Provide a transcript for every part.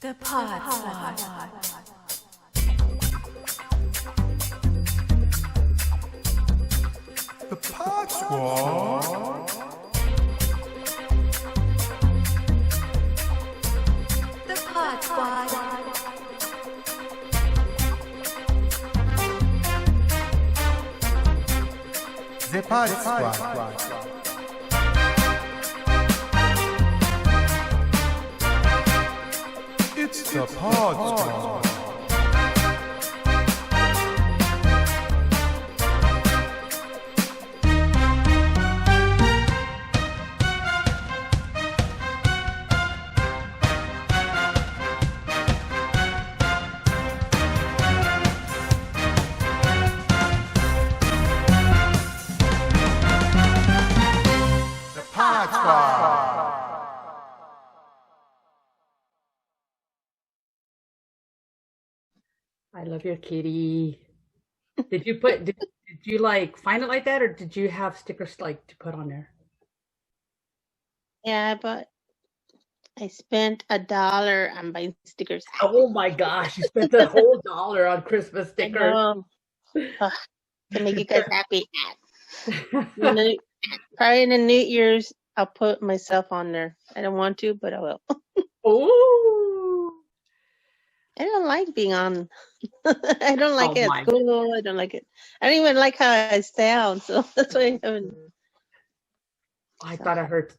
The Pod Squad. The Pod Squad. The Pod Squad. The Pod Squad. It's the Pod Squad. The Pod Squad. I love your kitty. Did you like find it like that, or did you have stickers like to put on there? Yeah, but I spent $1 on buying stickers. Oh my gosh, you spent the whole $1 on Christmas I stickers. know. Ugh, to make you guys happy. Probably in the New Year's, I'll put myself on there. I don't want to, but I will. Ooh. I don't like being on. I don't like Oh it my. at school. I don't like it. I don't even like how I sound, so that's why I haven't. I thought I heard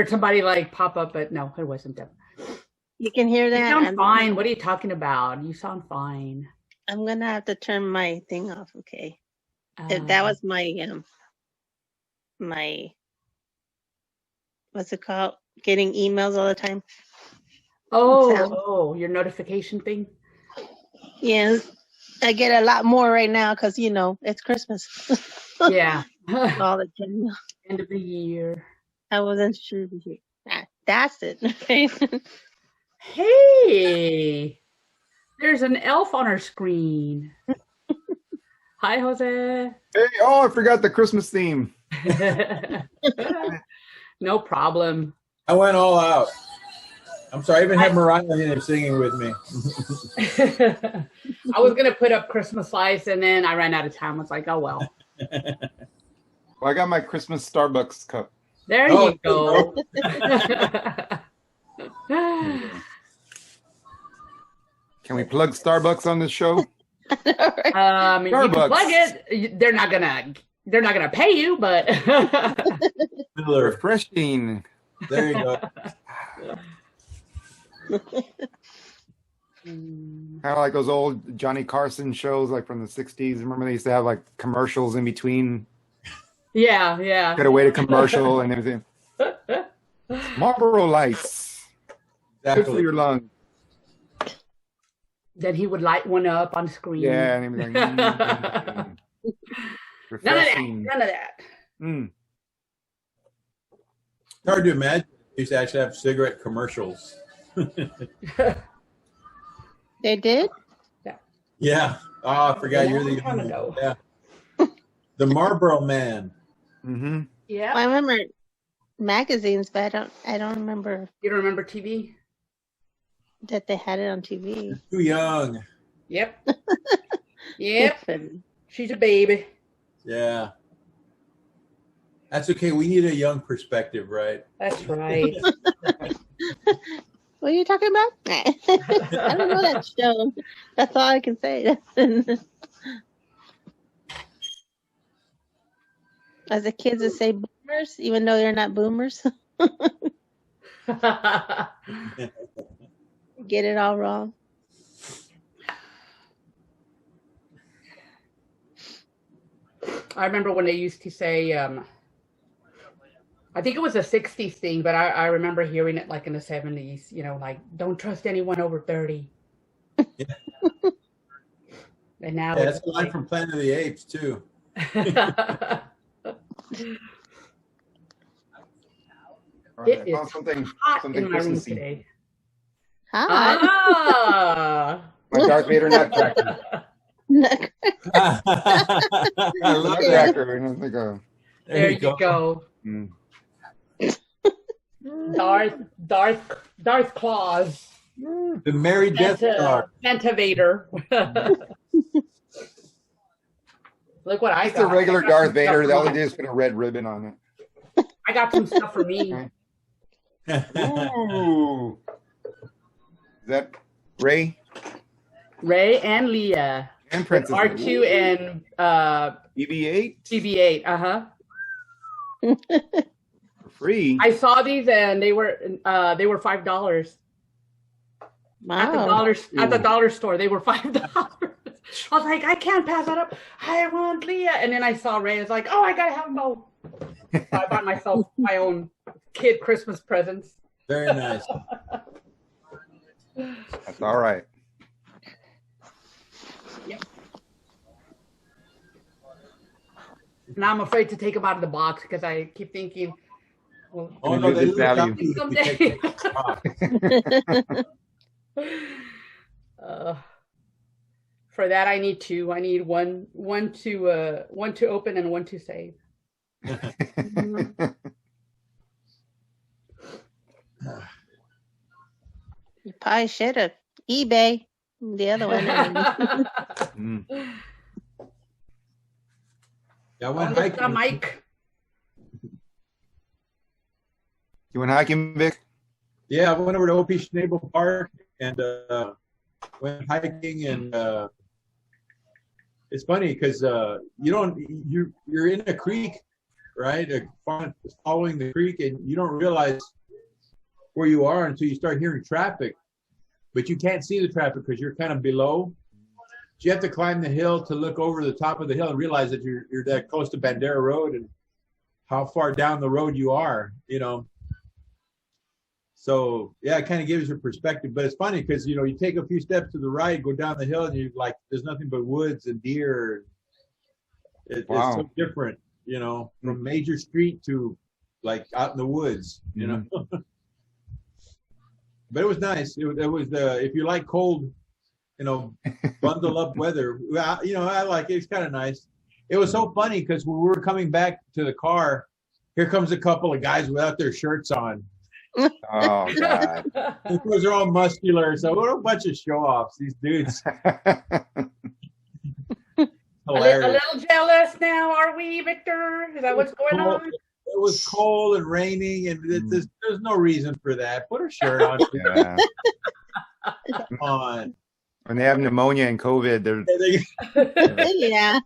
somebody like pop up, but no, it wasn't them. You can hear You that. sound fine. What are you talking about? You sound fine. I'm gonna have to turn my thing off. Okay. That was my what's it called? Getting emails all the time. sound. Your notification thing. Yes, I get a lot more right now because it's Christmas. Yeah. All the time. End of the year. I wasn't sure. That's it. Hey, there's an elf on our screen. Hi, Jose. Hey, I forgot the Christmas theme. No problem. I went all out. I'm sorry, I even had Mariah in there singing with me. I was going to put up Christmas lights, and then I ran out of time. I was like, oh, well. Well, I got my Christmas Starbucks cup. There Oh, you go. Can we plug Starbucks on this show? You can plug it. They're not gonna pay you, but Miller. Refreshing. There you go. Kind of like those old Johnny Carson shows, like from the '60s. Remember they used to have like commercials in between. yeah. Got away to commercial and everything. Marlboro Lights. Good for your lungs. Then he would light one up on screen. Yeah, and everything. None Refreshing. of that. Mm. It's hard to imagine. They used to actually have cigarette commercials. They did? Yeah. Oh, I forgot you're the Long time ago. Yeah. The Marlboro Man. Mm-hmm. Yeah. I remember magazines, but I don't remember You don't remember TV? that they had it on TV. Too young. Yep. Yep. She's a baby. Yeah. That's okay. We need a young perspective, right? That's right. What are you talking about? I don't know that show. That's all I can say. As the kids would say boomers, even though they're not boomers. Get it all wrong. I remember when they used to say, I think it was a 60s thing, but I remember hearing it like in the 70s, like, don't trust anyone over 30. Yeah. And now Yeah, it's that's a line like, from Planet of the Apes, too. All right, It I found is something hot in my room Christmassy. today. Hi. Ah! My Darth Vader nutcracker. I love that. Nutcracker. And it's like a, There you go. mm. Darth Claus. The Merry Death Star. Santa Vader. Look what I Just got. a regular I got Darth some Vader. stuff They for only me. just put a red ribbon on it. I got some stuff for me. Ooh. Is that Ray Ray and Leah. and With Princess? R2 and BB-8 BB-8. Uh-huh. for free. I saw these and they were $5. Wow. At the dollar store, they were $5. I was like, I can't pass that up. I want Leah. And then I saw Ray. I was like, oh, I gotta have them both. So I bought myself my own kid Christmas presents. Very nice. That's all right. Yep. Now I'm afraid to take them out of the box because I keep thinking, well, Oh no, they Good look value. out if you someday. take the box. For that, I need two. I need one to open and one to save. You probably should have. eBay. The other one. Mm. Yeah, I went Where's the hiking. mic? You went hiking, Vic? Yeah, I went over to OP Schnabel Park and went hiking, and it's funny because you're in a creek, right? Following the creek, and you don't realize where you are until you start hearing traffic, but you can't see the traffic because you're kind of below. So you have to climb the hill to look over the top of the hill and realize that you're that close to Bandera Road and how far down the road you are, you know. So yeah, it kind of gives you perspective, but it's funny because you take a few steps to the right, go down the hill, and you're like, there's nothing but woods and deer. It's so different, from major street to like out in the woods, you know. But it was nice. It was if you like cold, bundle up weather. I like it. It's kind of nice. It was so funny because when we were coming back to the car, here comes a couple of guys without their shirts on. Oh God! Those are all muscular. So what a bunch of show-offs, these dudes. A Hilarious. little jealous now, are we, Victor? Is that what's going on? It was cold and raining, and there's no reason for that. Put a shirt on. Yeah. Come on. When they have pneumonia and COVID, they're Yeah.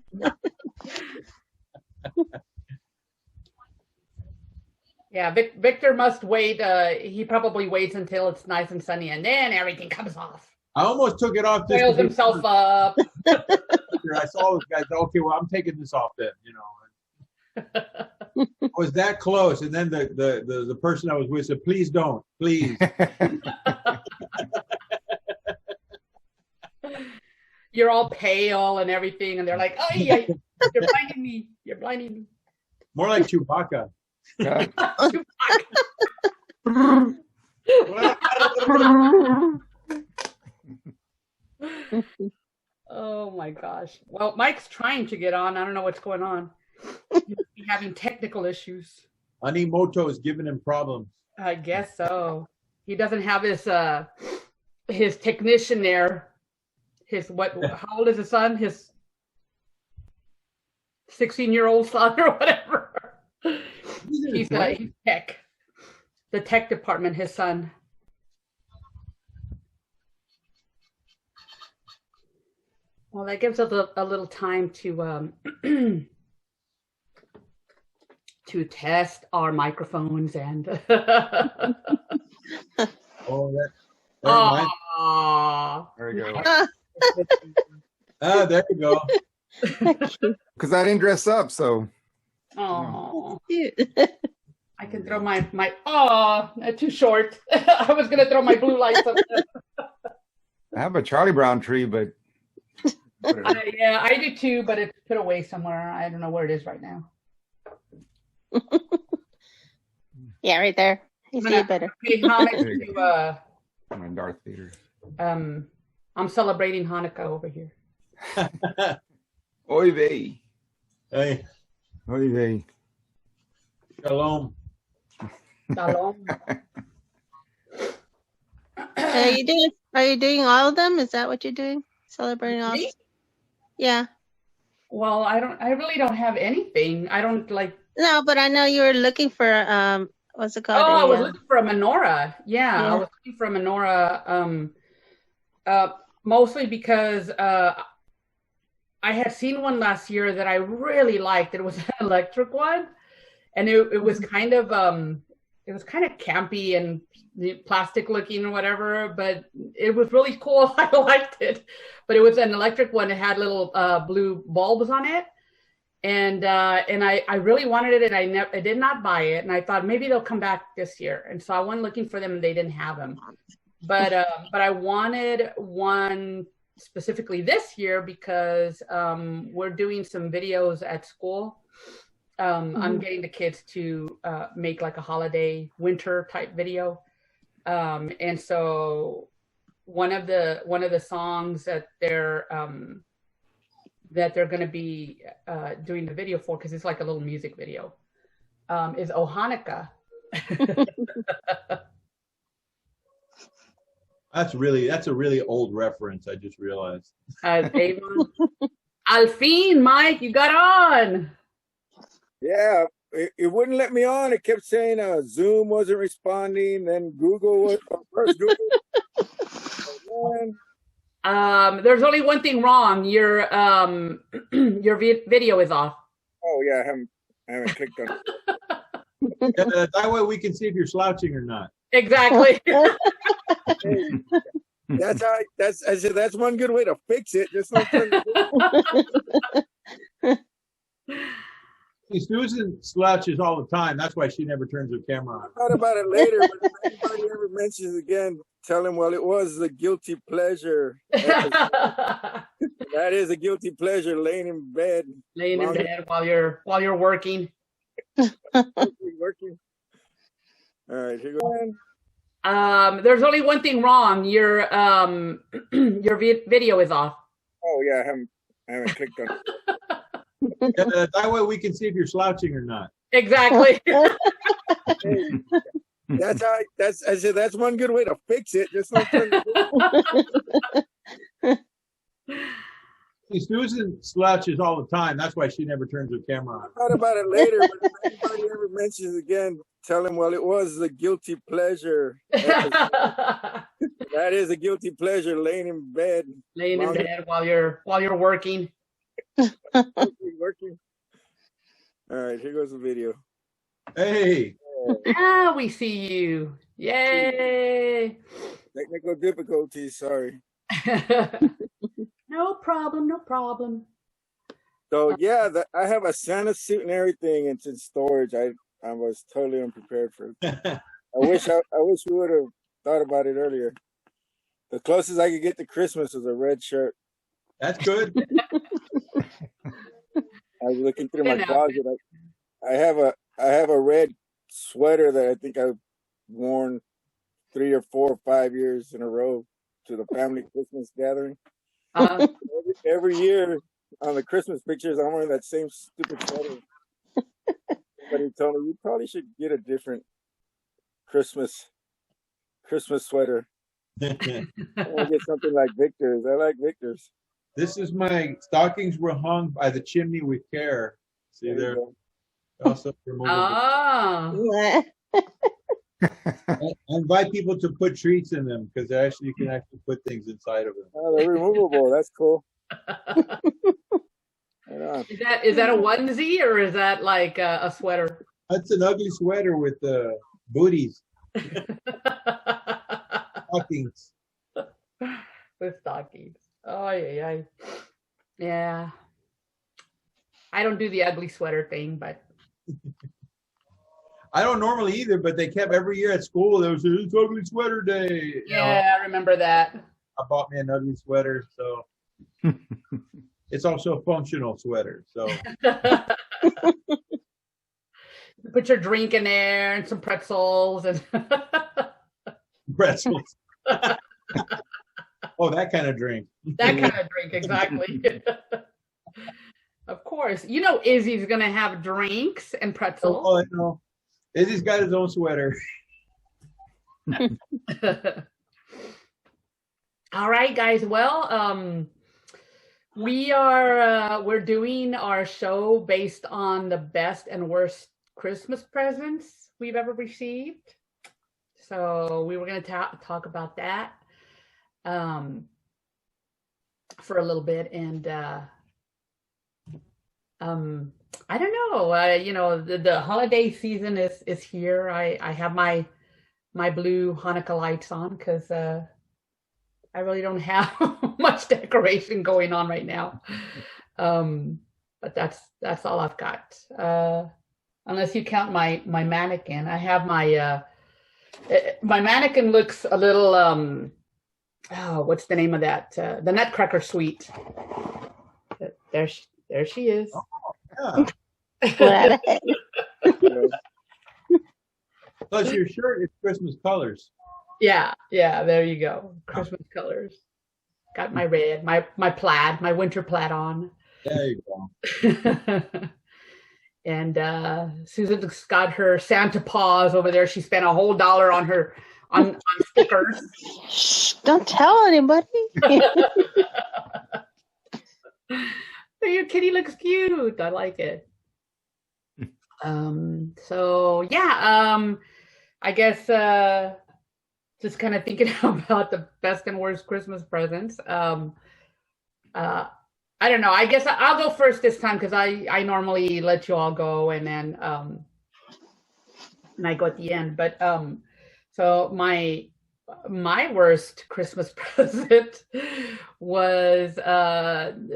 Yeah, Victor must wait. He probably waits until it's nice and sunny, and then everything comes off. I almost took it off. Just Oils to be himself sure. up. I saw those guys. Okay, well, I'm taking this off then. I was that close, and then the person I was with said, "Please don't, please." You're all pale and everything, and they're like, "Oh yeah, you're blinding me. You're blinding me." More like Chewbacca. Oh my gosh. Well, Mike's trying to get on. I don't know what's going on. He's having technical issues. Animoto is giving him problems. I guess so. He doesn't have his technician there. How old is his son? His 16-year-old son or whatever. He's tech. The tech department, his son. Well, that gives us a little time to to test our microphones and Oh, that. Aww. there you go. There you go. Because I didn't dress up, so Aww. Cute. I can throw my too short. I was gonna throw my blue lights up there. I have a Charlie Brown tree, but whatever. Yeah, I do too, but it's put away somewhere. I don't know where it is right now. Yeah, right there. You see it better. Pay homage There you to My Darth Vader. I'm celebrating Hanukkah over here. Oy vey. Hey, Oy vey. shalom. Shalom. Are you doing all of them? Is that what you're doing? Celebrating all? Me? Yeah. Well, I really don't have anything. I don't like. No, but I know you were looking for what's it called? Oh, I was looking for a menorah. Yeah, Yeah. I was looking for a menorah. Mostly because I had seen one last year that I really liked. It was an electric one, and it was kind of campy and plastic looking or whatever, but it was really cool. I liked it. But it was an electric one. It had little blue bulbs on it, and I really wanted it, and I did not buy it, and I thought maybe they'll come back this year, and so I went looking for them, and they didn't have them. But I wanted one specifically this year because we're doing some videos at school. I'm getting the kids to make like a holiday winter type video, and so one of the songs that they're going to be doing the video for, because it's like a little music video, is "Oh Hanukkah." That's a really old reference. I just realized. Avon. Alfin, Mike, you got on. Yeah, it wouldn't let me on. It kept saying Zoom wasn't responding. Then Google was first Google. There's only one thing wrong. Your video is off. Oh yeah, I haven't clicked on it. That way we can see if you're slouching or not. Exactly. I said that's one good way to fix it. Just don't turn See, Susan slouches all the time. That's why she never turns her camera on. I thought about it later, but if anybody ever mentions it again, tell him, well, it was a guilty pleasure. That is a guilty pleasure, laying in bed. Laying in bed while you're working. Working. All right, here goes. There's only one thing wrong. Your video is off. Oh yeah, I haven't clicked on it. That way we can see if you're slouching or not. Exactly. I said that's one good way to fix it. Just don't turn See, Susan slouches all the time. That's why she never turns her camera on. I thought about it later, but if anybody ever mentions it again, tell him, well, it was a guilty pleasure. That is a guilty pleasure, laying in bed. Laying in bed while you're working. Working. All right, here goes the video. Hey. Ah, we see you. Yay. Technical difficulties, sorry. No problem. So yeah, I have a Santa suit and everything. It's in storage. I was totally unprepared for it. I wish we would have thought about it earlier. The closest I could get to Christmas was a red shirt. That's good. I was looking through my closet. I have a red sweater that I think I've worn 3 or 4 or 5 years in a row to the family Christmas gathering. Every year on the Christmas pictures, I'm wearing that same stupid sweater. Somebody told me you probably should get a different Christmas sweater. I want to get something like Victor's. I like Victor's. This is my stockings were hung by the chimney with care. See there. Also removable. Oh. I invite people to put treats in them because you can actually put things inside of them. Oh, they're removable. That's cool. Is that a onesie or is that like a sweater? That's an ugly sweater with booties. Stockings. With stockings. Oh yeah. I don't do the ugly sweater thing, but I don't normally either, but they kept every year at school. There was it's ugly sweater day. Yeah, I remember that. I bought me an ugly sweater, so it's also a functional sweater. So put your drink in there and some pretzels and pretzels. Oh, that kind of drink. That kind of drink, exactly. Of course. You know Izzy's going to have drinks and pretzels. Oh, I know. Izzy's got his own sweater. All right, guys. Well, we're doing our show based on the best and worst Christmas presents we've ever received. So we were going to talk about that for a little bit, and I don't know. The holiday season is here. I have my blue Hanukkah lights on because I really don't have much decoration going on right now. But that's all I've got. Unless you count my mannequin. I have my mannequin looks a little what's the name of that? The Nutcracker Suite. There she is. Yeah. Plus your shirt is Christmas colors. Yeah, there you go. Christmas colors. Got my red, my plaid, my winter plaid on. There you go. And Susan's got her Santa paws over there. She spent a whole $1 on stickers. Shh, don't tell anybody. Your kitty looks cute. I like it. So yeah, I guess just kind of thinking about the best and worst Christmas presents. I don't know. I guess I'll go first this time because I normally let you all go and then and I go at the end. But so my worst Christmas present was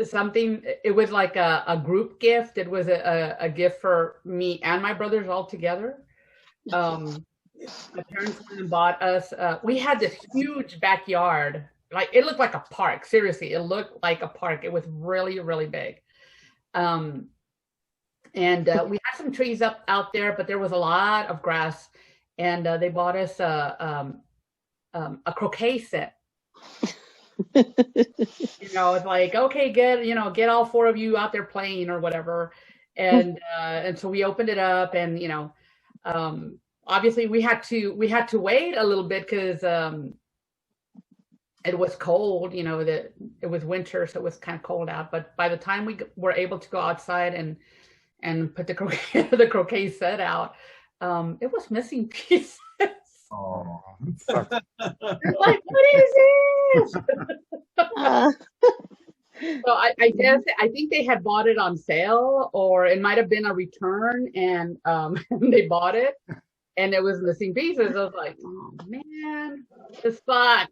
something. It was like a group gift. It was a gift for me and my brothers all together. My parents went and bought us. We had this huge backyard. Like it looked like a park. Seriously, it looked like a park. It was really, really big. And we had some trees out there, but there was a lot of grass. And they bought us a croquet set. It's like, okay, get all 4 of you out there playing or whatever. And so we opened it up, and obviously we had to wait a little bit because it was cold, that it was winter, so it was kind of cold out. But by the time we were able to go outside and put the croquet set out, it was missing pieces. Oh, Like, what is this? So I guess I think they had bought it on sale, or it might have been a return, and they bought it, and it was missing pieces. I was like, oh man, this sucks.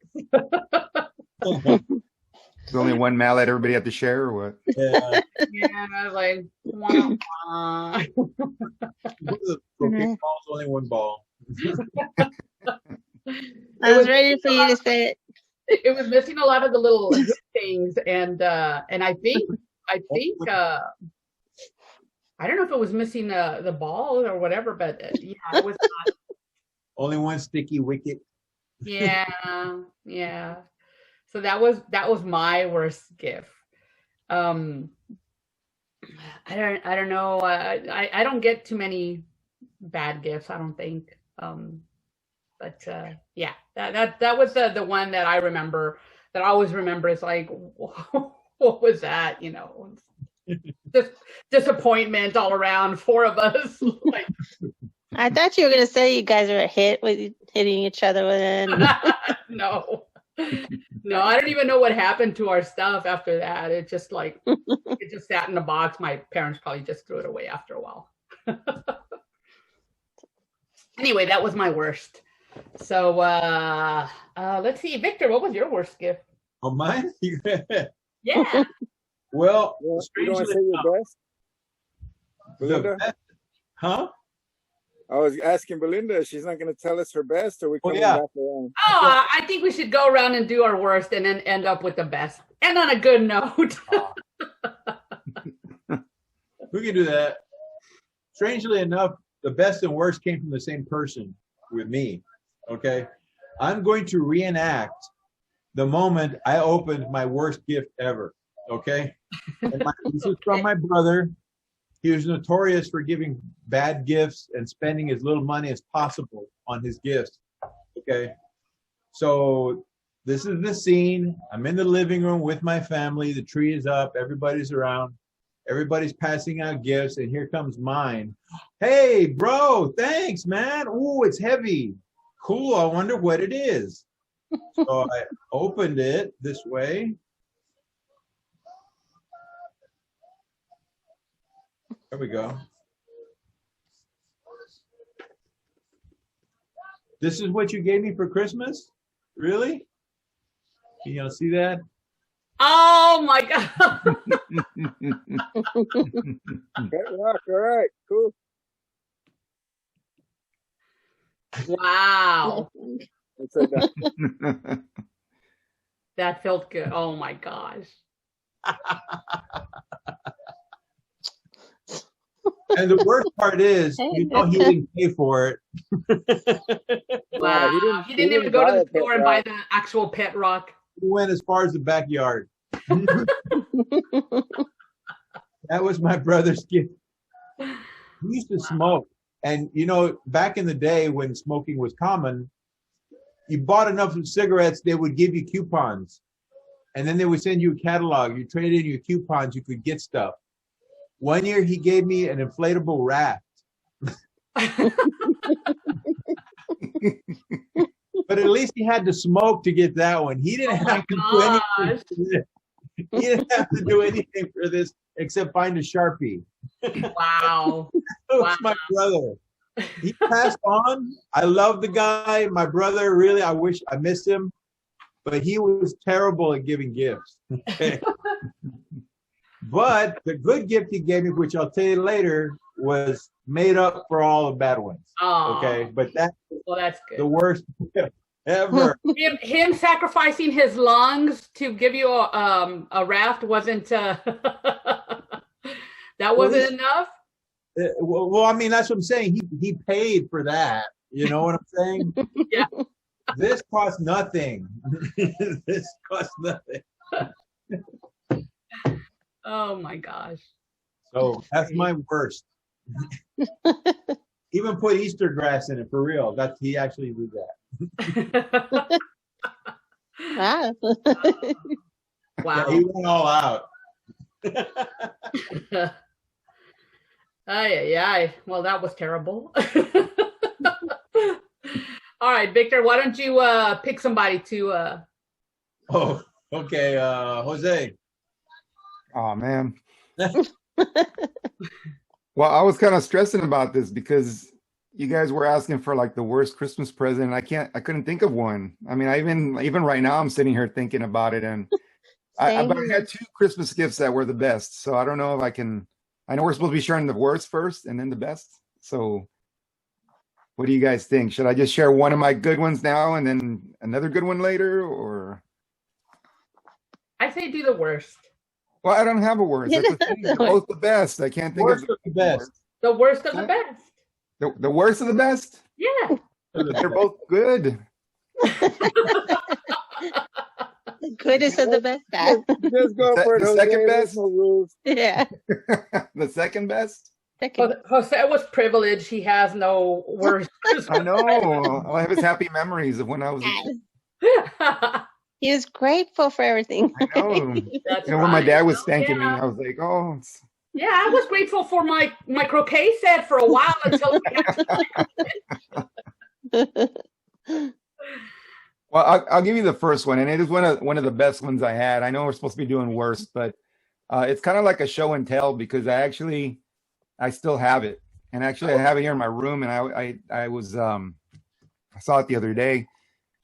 There's only one mallet everybody had to share, or what? Yeah. Yeah, I was like, wah, wah. The croquet ball's only one ball. I was ready for you to say it. It was missing a lot of the little things, and I think I don't know if it was missing the ball or whatever, but yeah, it was not. Only one sticky wicket. Yeah. So that was my worst gift. I don't know. I don't get too many bad gifts, I don't think. But yeah, that was the one that I remember, that I always remember. Is like, what was that? Just disappointment all around. 4 of us. Like, I thought you were going to say you guys were hitting each other with it. No, I don't even know what happened to our stuff after that. It just it just sat in a box. My parents probably just threw it away after a while. Anyway, that was my worst. So let's see, Victor, what was your worst gift? Oh, mine? Yeah. Well, You don't want to say your best? Belinda? Huh? I was asking Belinda, she's not going to tell us her best, or we coming yeah. back around? Oh, I think we should go around and do our worst and then end up with the best. And on a good note. We can do that. Strangely enough, the best and worst came from the same person with me. Okay. I'm going to reenact the moment I opened my worst gift ever. Okay. And this is from my brother. He was notorious for giving bad gifts and spending as little money as possible on his gifts. Okay. So This is the scene. I'm in the living room with my family. The tree is up. Everybody's around. Everybody's passing out gifts, and here comes mine. Hey, bro, thanks, man. Ooh, it's heavy. Cool, I wonder what it is. So I opened it this way. There we go. This is what you gave me for Christmas? Really? Can y'all see that? Oh my God. All right, cool. Wow. Let's say that. That felt good. Oh my gosh. And the worst part is, you know, he didn't pay for it. Wow. Yeah, He didn't even go to the store and buy the actual pet rock. He went as far as the backyard. That was my brother's gift. He used to smoke. And, you know, back in the day when smoking was common, you bought enough cigarettes, they would give you coupons. And then they would send you a catalog. You trade in your coupons, you could get stuff. One year he gave me an inflatable raft. But at least he had to smoke to get that one. He didn't have to do anything for this. He didn't have to do anything for this except find a Sharpie. Wow. That was my brother. He passed on. I love the guy. My brother, really, I miss him. But he was terrible at giving gifts. Okay. But the good gift he gave me, which I'll tell you later, was made up for all the bad ones. Oh. Okay, but that's good. The worst gift ever. Him sacrificing his lungs to give you a raft wasn't that wasn't enough. Well, I mean, that's what I'm saying. He paid for that. You know what I'm saying? Yeah. This cost nothing. This cost nothing. Oh my gosh. So that's my worst. Even put Easter grass in it for real. He actually did that. Wow. Wow. Yeah, he went all out. Ay. Well, that was terrible. All right, Victor, why don't you pick somebody to Oh, okay. Jose. Oh man. Well, I was kind of stressing about this because you guys were asking for like the worst Christmas present. I couldn't think of one. I mean, even right now I'm sitting here thinking about it, and but I got two Christmas gifts that were the best. So I don't know if I can. I know we're supposed to be sharing the worst first and then the best. So what do you guys think? Should I just share one of my good ones now and then another good one later, or? I say do the worst. Well, I don't have a worst. That's the thing. They're both the best. I can't think Worst of the best. The worst of the best. The worst of the best? Yeah. They're both good. The goodest of the best. Just go for it. The Jose. second There's best? no rules. Yeah. The second best? Second. Jose was privileged. He has no worst. I know. All I have is happy memories of when I was a kid. He was grateful for everything. I know. That's When my right. dad was spanking me, Yeah. I was like, oh. Yeah, I was grateful for my croquet set for a while until Well, I'll give you the first one, and it is one of the best ones I had. I know we're supposed to be doing worse, but it's kind of like a show and tell because I still have it, and actually I have it here in my room, and I saw it the other day.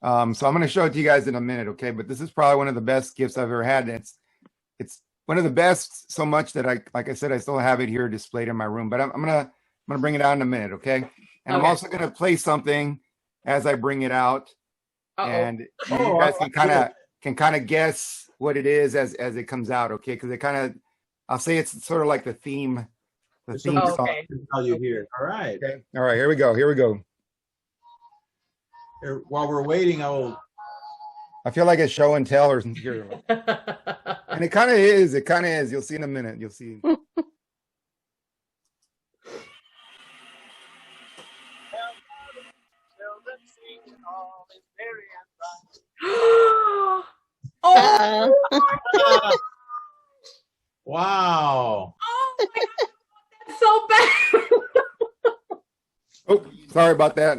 So I'm going to show it to you guys in a minute, okay? But this is probably one of the best gifts I've ever had. And it's one of the best so much that like I said, I still have it here displayed in my room. But I'm gonna bring it out in a minute, okay? And I'm also gonna play something as I bring it out, and you guys can kind of guess what it is as it comes out, okay? Because I'll say it's sort of like the theme song. Okay. How you hear? All right. Okay. All right. Here we go. While we're waiting, I feel like it's show and tell or something. And it kind of is. You'll see in a minute. You'll see. Oh, Wow. oh my God, that's so bad. Oh, sorry about that.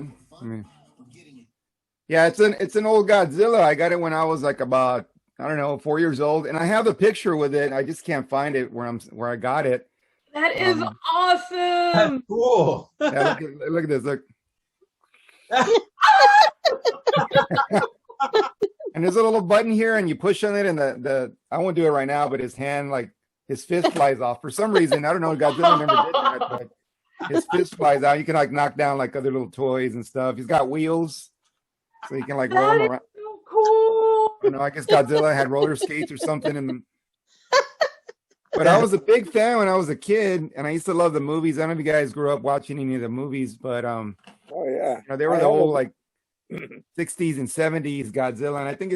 Yeah, it's an old Godzilla. I got it when I was like about, I don't know, 4 years old, and I have a picture with it. I just can't find it where I got it. That is That's awesome. cool. Yeah, look at this. Look. And there's a little button here, and you push on it, and the I won't do it right now, but his hand, like his fist flies off for some reason. I don't know. Godzilla never did that, but his fist flies out. You can like knock down like other little toys and stuff. He's got wheels, so you can like roll That him is around. so cool. You know, I guess Godzilla had roller skates or something. But I was a big fan when I was a kid, and I used to love the movies. I don't know if you guys grew up watching any of the movies, but Oh yeah. you know, they were the whole like 60s and 70s Godzilla, and I think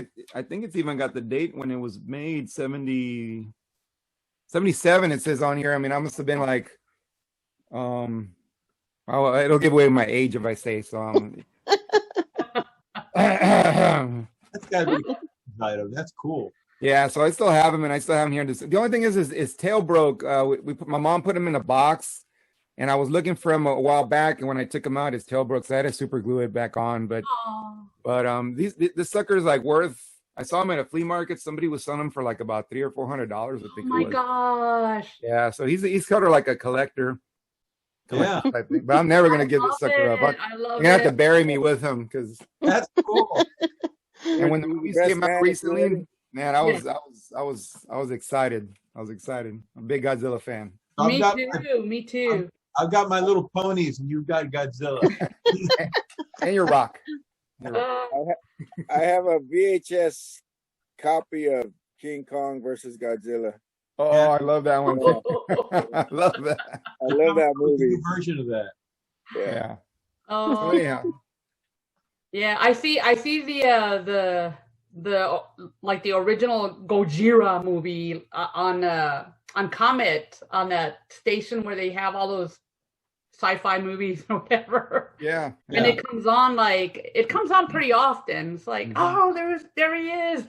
it's even got the date when it was made, 77 it says on here. I mean, I must have been like oh, it'll give away my age if I say so. That's gotta be item. That's cool. Yeah, so I still have him, and I still have him here. The only thing is his tail broke. My mom put him in a box, and I was looking for him a while back, and when I took him out, his tail broke, so I had to super glue it back on. But this sucker is like worth. I saw him at a flea market. Somebody was selling him for like about $300 or $400. I think. Oh my gosh. Yeah, so he's kind of like a collector. Yeah. Type thing. But I'm never gonna give this sucker up. You're gonna have to bury me with him because. That's cool. And when the movies came out recently, man, I was excited. I was excited. I'm a big Godzilla fan. Me too. I've got my little ponies, and you've got Godzilla. And your rock. I have a VHS copy of King Kong versus Godzilla. Oh, I love that one. I love that. I love that movie. Version of that. Yeah. Oh, yeah. yeah. I see the like the original Gojira movie on Comet, on that station where they have all those sci-fi movies or whatever. Yeah. And it comes on pretty often. It's like, oh, there he is.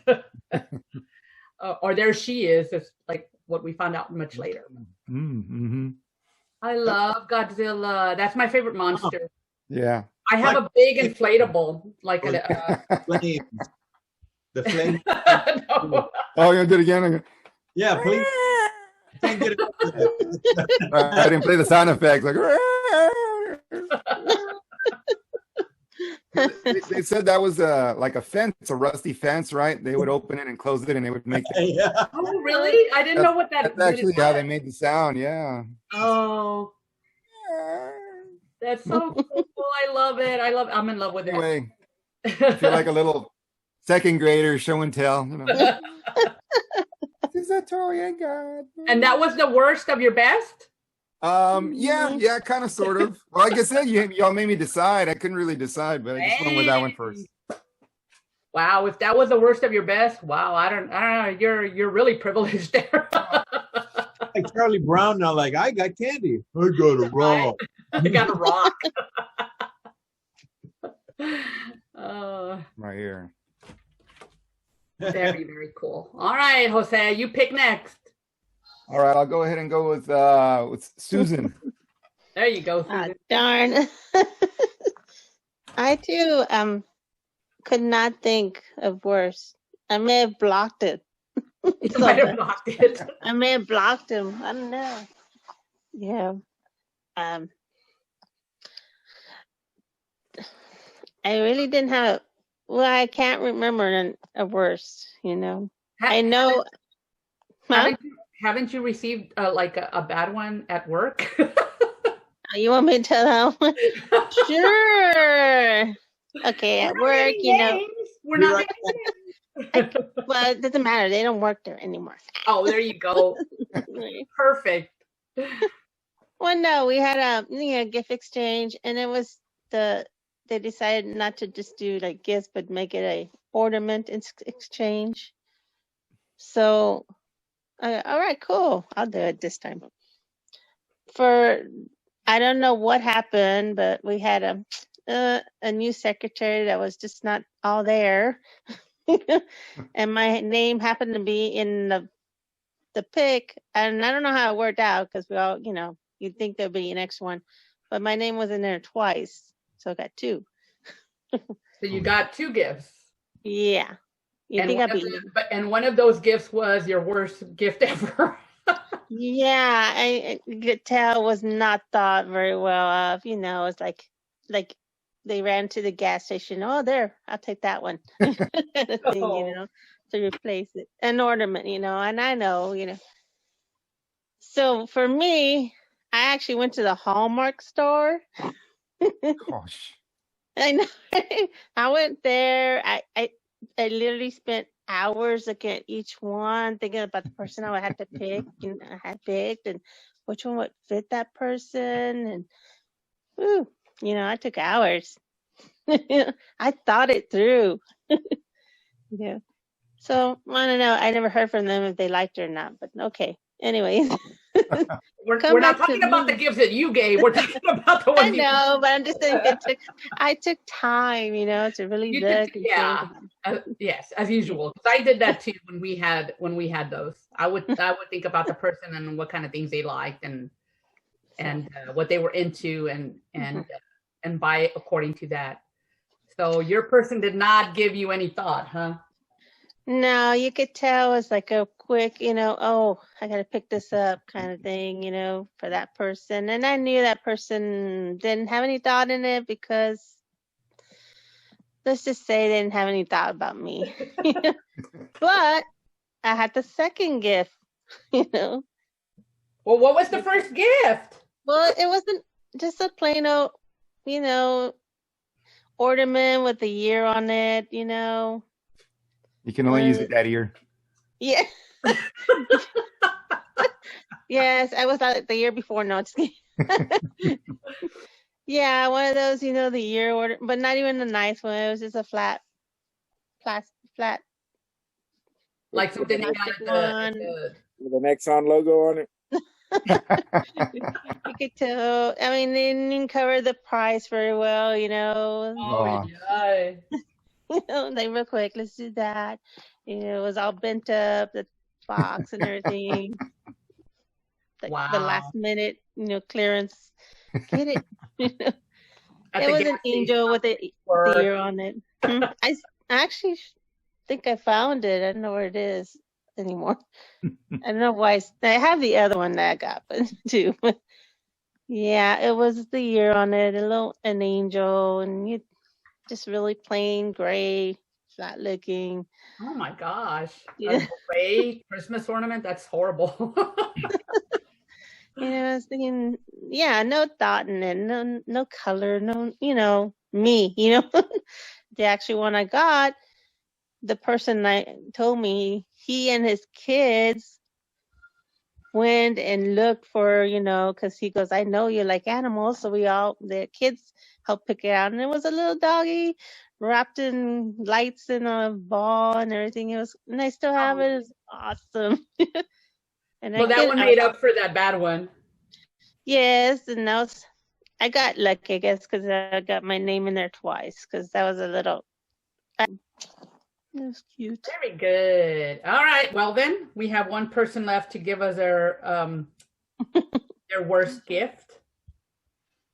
Or there she is. It's like what we found out much later. Mm-hmm. I love Godzilla. That's my favorite monster. Yeah. I have a big inflatable, like Flames. The flame. No. Oh, you gonna do it again? Yeah, please. Can't get it. I didn't play the sound effects. Like, they said that was like a fence, a rusty fence, right? They would open it and close it, and they would make it. Yeah. Oh, really? I didn't know what that. That's actually how they made the sound. Yeah. Oh, that's so cool. I love it. I'm in love with it. Anyway, I feel like a little second grader show and tell. You know. This is a toy God. And that was the worst of your best? Yeah, kind of, sort of. Well, like I said, y'all made me decide. I couldn't really decide, but I just went with that one first. Wow, if that was the worst of your best, wow, I don't know. You're really privileged there. Like Charlie Brown now, like, I got candy. I got a rock. I got a rock. Right here. Very, very cool. All right, Jose, you pick next. All right, I'll go ahead and go with Susan. There you go, Susan. Darn. I too could not think of worse. I may have blocked it. You might have blocked it. I may have blocked him. I don't know. Yeah. I really didn't have. Well, I can't remember a worse. You know. I know. Haven't you received like a bad one at work? You want me to tell that one? Sure. Okay, at work, you know. We're not. Well, it doesn't matter. They don't work there anymore. Oh, there you go. Perfect. Well, no, we had a gift exchange, and it was they decided not to just do like gifts, but make it a ornament exchange. So, all right, cool. I'll do it this time. I don't know what happened, but we had a new secretary that was just not all there. And my name happened to be in the pick, and I don't know how it worked out because we all, you'd think there'd be an extra one, but my name was in there twice, so I got two. So you got two gifts. Yeah. And one of those gifts was your worst gift ever. Yeah, I could tell was not thought very well of. It's like they ran to the gas station. Oh, there, I'll take that one. Thing, to replace it. An ornament, and I know, So for me, I actually went to the Hallmark store. Gosh. I know. I went there. I literally spent hours looking at each one, thinking about the person I had to pick, I had picked, and which one would fit that person. And I took hours. I thought it through. Yeah. So I don't know. I never heard from them if they liked it or not, but okay. Anyways. We're not talking about the gifts that you gave. We're talking about the ones I know, but I'm just saying I took time, to really look. Yes, as usual. I did that too when we had those. I would think about the person and what kind of things they liked and what they were into and buy according to that. So your person did not give you any thought, huh? No, you could tell it's like a quick, oh, I got to pick this up kind of thing, for that person. And I knew that person didn't have any thought in it because let's just say they didn't have any thought about me. But I had the second gift, Well, what was the first gift? Well, it wasn't just a plain old, ornament with a year on it, You can only use it that year. Yeah. Yes, I was out the year before. No, just kidding. Yeah, one of those, the year order, but not even a nice one. It was just a flat. Like something you got with an Exxon logo on it. You could tell. I mean, they didn't cover the price very well, Oh, yeah. Like real quick, let's do that. It was all bent up, the box and everything. Wow. The last minute, clearance. Get it. It was an angel with the ear on it. I actually think I found it. I don't know where it is anymore. I don't know why. I have the other one that I got, but too. Yeah, it was the year on it. An angel, and just really plain gray, flat looking. Oh my gosh. Yeah. A gray Christmas ornament? That's horrible. I was thinking, no thought in it, no color, no, me, The actual one I got, the person told me he and his kids went and looked for, because he goes, I know you like animals. So the kids helped pick it out. And it was a little doggy wrapped in lights in a ball and everything. And I still have it. It's awesome. And well, that one made up for that bad one. Yes. And I got lucky, I guess, because I got my name in there twice, because that was a little, it was cute. Very good. All right. Well, then we have one person left to give us their worst gift.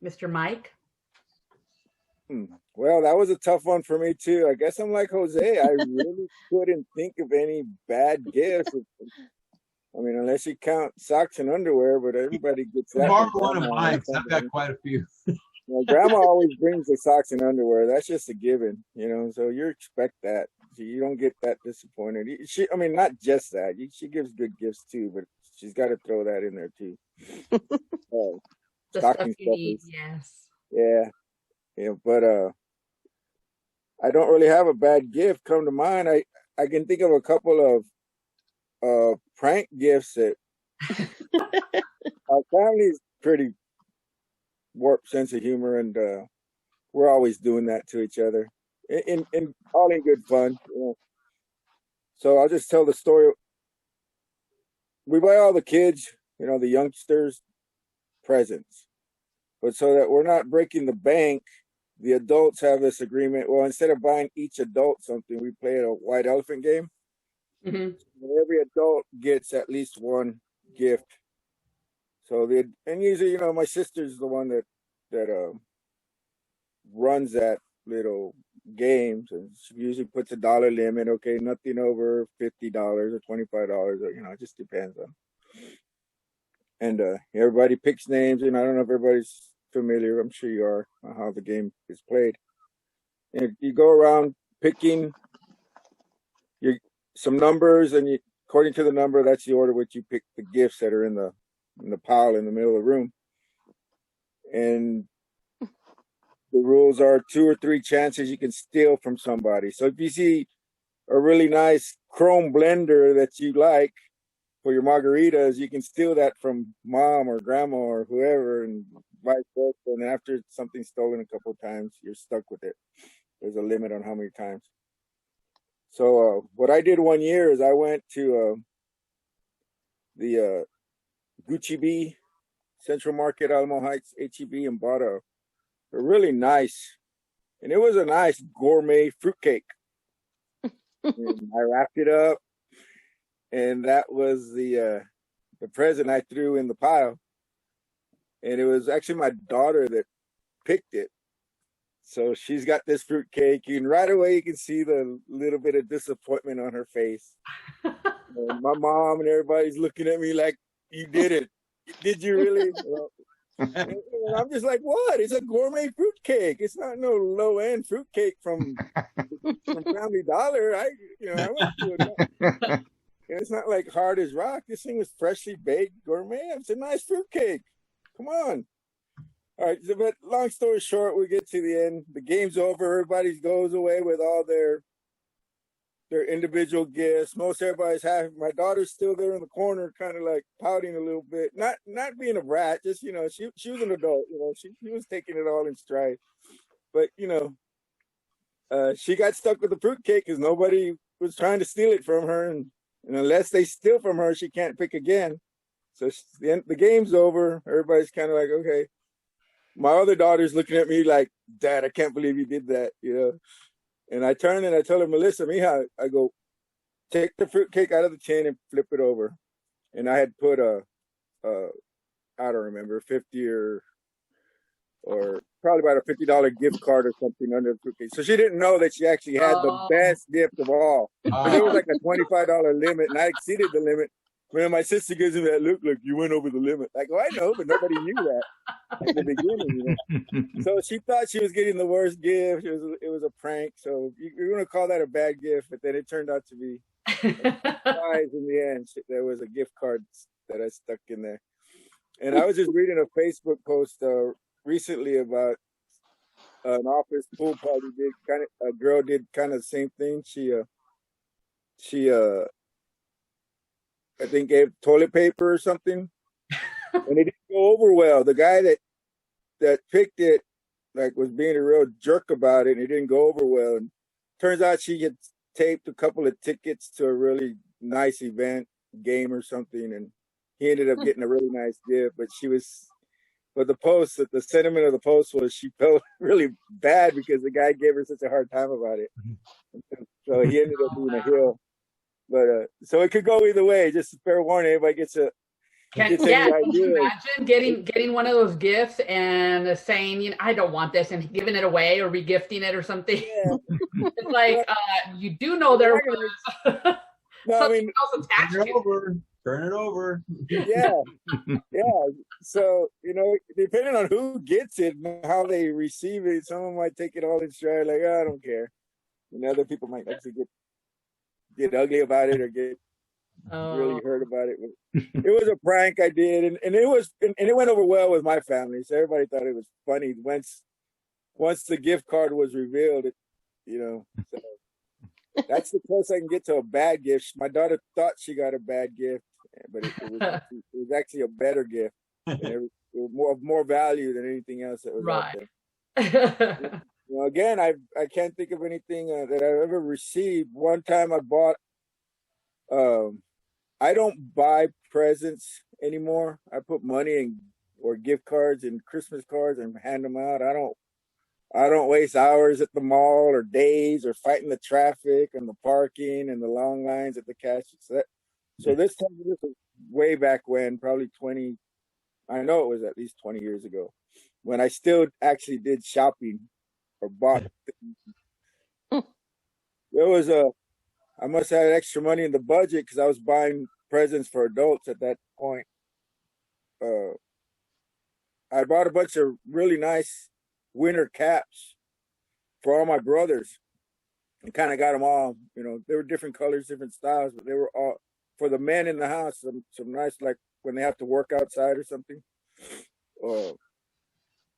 Mr. Mike. Well, that was a tough one for me too. I guess I'm like Jose. I really couldn't think of any bad gifts. I mean, unless you count socks and underwear, but everybody gets that. Borrow one of mine. I've got quite a few. Well, Grandma always brings the socks and underwear. That's just a given, so you expect that. So you don't get that disappointed. Not just that. She gives good gifts too, but she's got to throw that in there too. The stuff you need, yes. Yeah, but I don't really have a bad gift come to mind. I can think of a couple of prank gifts that our family's pretty warped sense of humor, and we're always doing that to each other in all in good fun. So I'll just tell the story. We buy all the kids, the youngsters, presents, but so that we're not breaking the bank, the adults have this agreement. Well, instead of buying each adult something, we play a white elephant game. Every adult gets at least one gift. So and usually, you know, my sister's the one that runs that little games, and she usually puts a dollar limit. Okay, nothing over $50 or $25, or you know, it just depends on. And everybody picks names, and I don't know if everybody's familiar. I'm sure you are on how the game is played. And you go around picking some numbers, and according to the number, that's the order which you pick the gifts that are in the pile in the middle of the room. And the rules are 2 or 3 chances you can steal from somebody. So if you see a really nice chrome blender that you like for your margaritas, you can steal that from mom or grandma or whoever, and vice versa. And after something's stolen a couple of times, you're stuck with it. There's a limit on how many times. So what I did one year is I went to the Gucci B Central Market, Alamo Heights, HEB, and bought a really nice, and it was a nice gourmet fruitcake. And I wrapped it up, and that was the present I threw in the pile. And it was actually my daughter that picked it. So she's got this fruitcake, and right away you can see the little bit of disappointment on her face. And my mom and everybody's looking at me like, "You did it. Did you really?" Well, and I'm just like, "What? It's a gourmet fruitcake. It's not no low-end fruitcake from Family Dollar. I went to it. It's not like hard as rock. This thing was freshly baked gourmet. It's a nice fruitcake. Come on." All right, but long story short, we get to the end. The game's over. Everybody goes away with all their individual gifts. Most everybody's happy. My daughter's still there in the corner, kind of like pouting a little bit. Not being a brat, just, you know, she was an adult. You know, she was taking it all in stride. But, you know, she got stuck with the fruitcake because nobody was trying to steal it from her. And unless they steal from her, she can't pick again. So the game's over. Everybody's kind of like, okay. My other daughter's looking at me like, "Dad, I can't believe you did that," you know. And I turn and I tell her, "Melissa, mija," I go, "take the fruitcake out of the tin and flip it over." And I had put I don't remember, 50 or probably about a $50 gift card or something under the fruitcake. So she didn't know that she actually had the best gift of all. So there was like a $25 limit, and I exceeded the limit. When my sister gives me that look, like, "You went over the limit." I go, "I know, but nobody knew that at the beginning, you know." So she thought she was getting the worst gift. It was a prank. So you're going to call that a bad gift, but then it turned out to be a surprise in the end. There was a gift card that I stuck in there. And I was just reading a Facebook post recently about an office pool party. A girl did kind of the same thing. She I think gave toilet paper or something, and it didn't go over well. The guy that picked it was being a real jerk about it, and it didn't go over well. And turns out she had taped a couple of tickets to a really nice event, game or something, and he ended up getting a really nice gift. But the sentiment of the post was she felt really bad because the guy gave her such a hard time about it. So he ended up being a heel. But so it could go either way. Just a fair warning, everybody gets a. Can you imagine getting one of those gifts and saying, you know, "I don't want this," and giving it away or regifting it or something? Yeah. It's like you do know there was something else attached to it. Turn it over. Yeah. So, you know, depending on who gets it and how they receive it, someone might take it all in stride, like, "Oh, I don't care." And other people might actually get ugly about it or get really hurt about it. It was a prank I did, and it went over well with my family. So everybody thought it was funny once the gift card was revealed. You know, so that's the closest I can get to a bad gift. My daughter thought she got a bad gift, but it was actually a better gift. It was more value than anything else that was out there. You know, again, I can't think of anything that I've ever received. One time I bought, I don't buy presents anymore. I put money in or gift cards and Christmas cards and hand them out. I don't waste hours at the mall or days or fighting the traffic and the parking and the long lines at the cash. So this was way back when, probably 20. I know it was at least 20 years ago, when I still actually did shopping or bought things. I must have had extra money in the budget because I was buying presents for adults at that point. I bought a bunch of really nice winter caps for all my brothers and kind of got them all, they were different colors, different styles, but they were all for the men in the house, some nice, like when they have to work outside or something.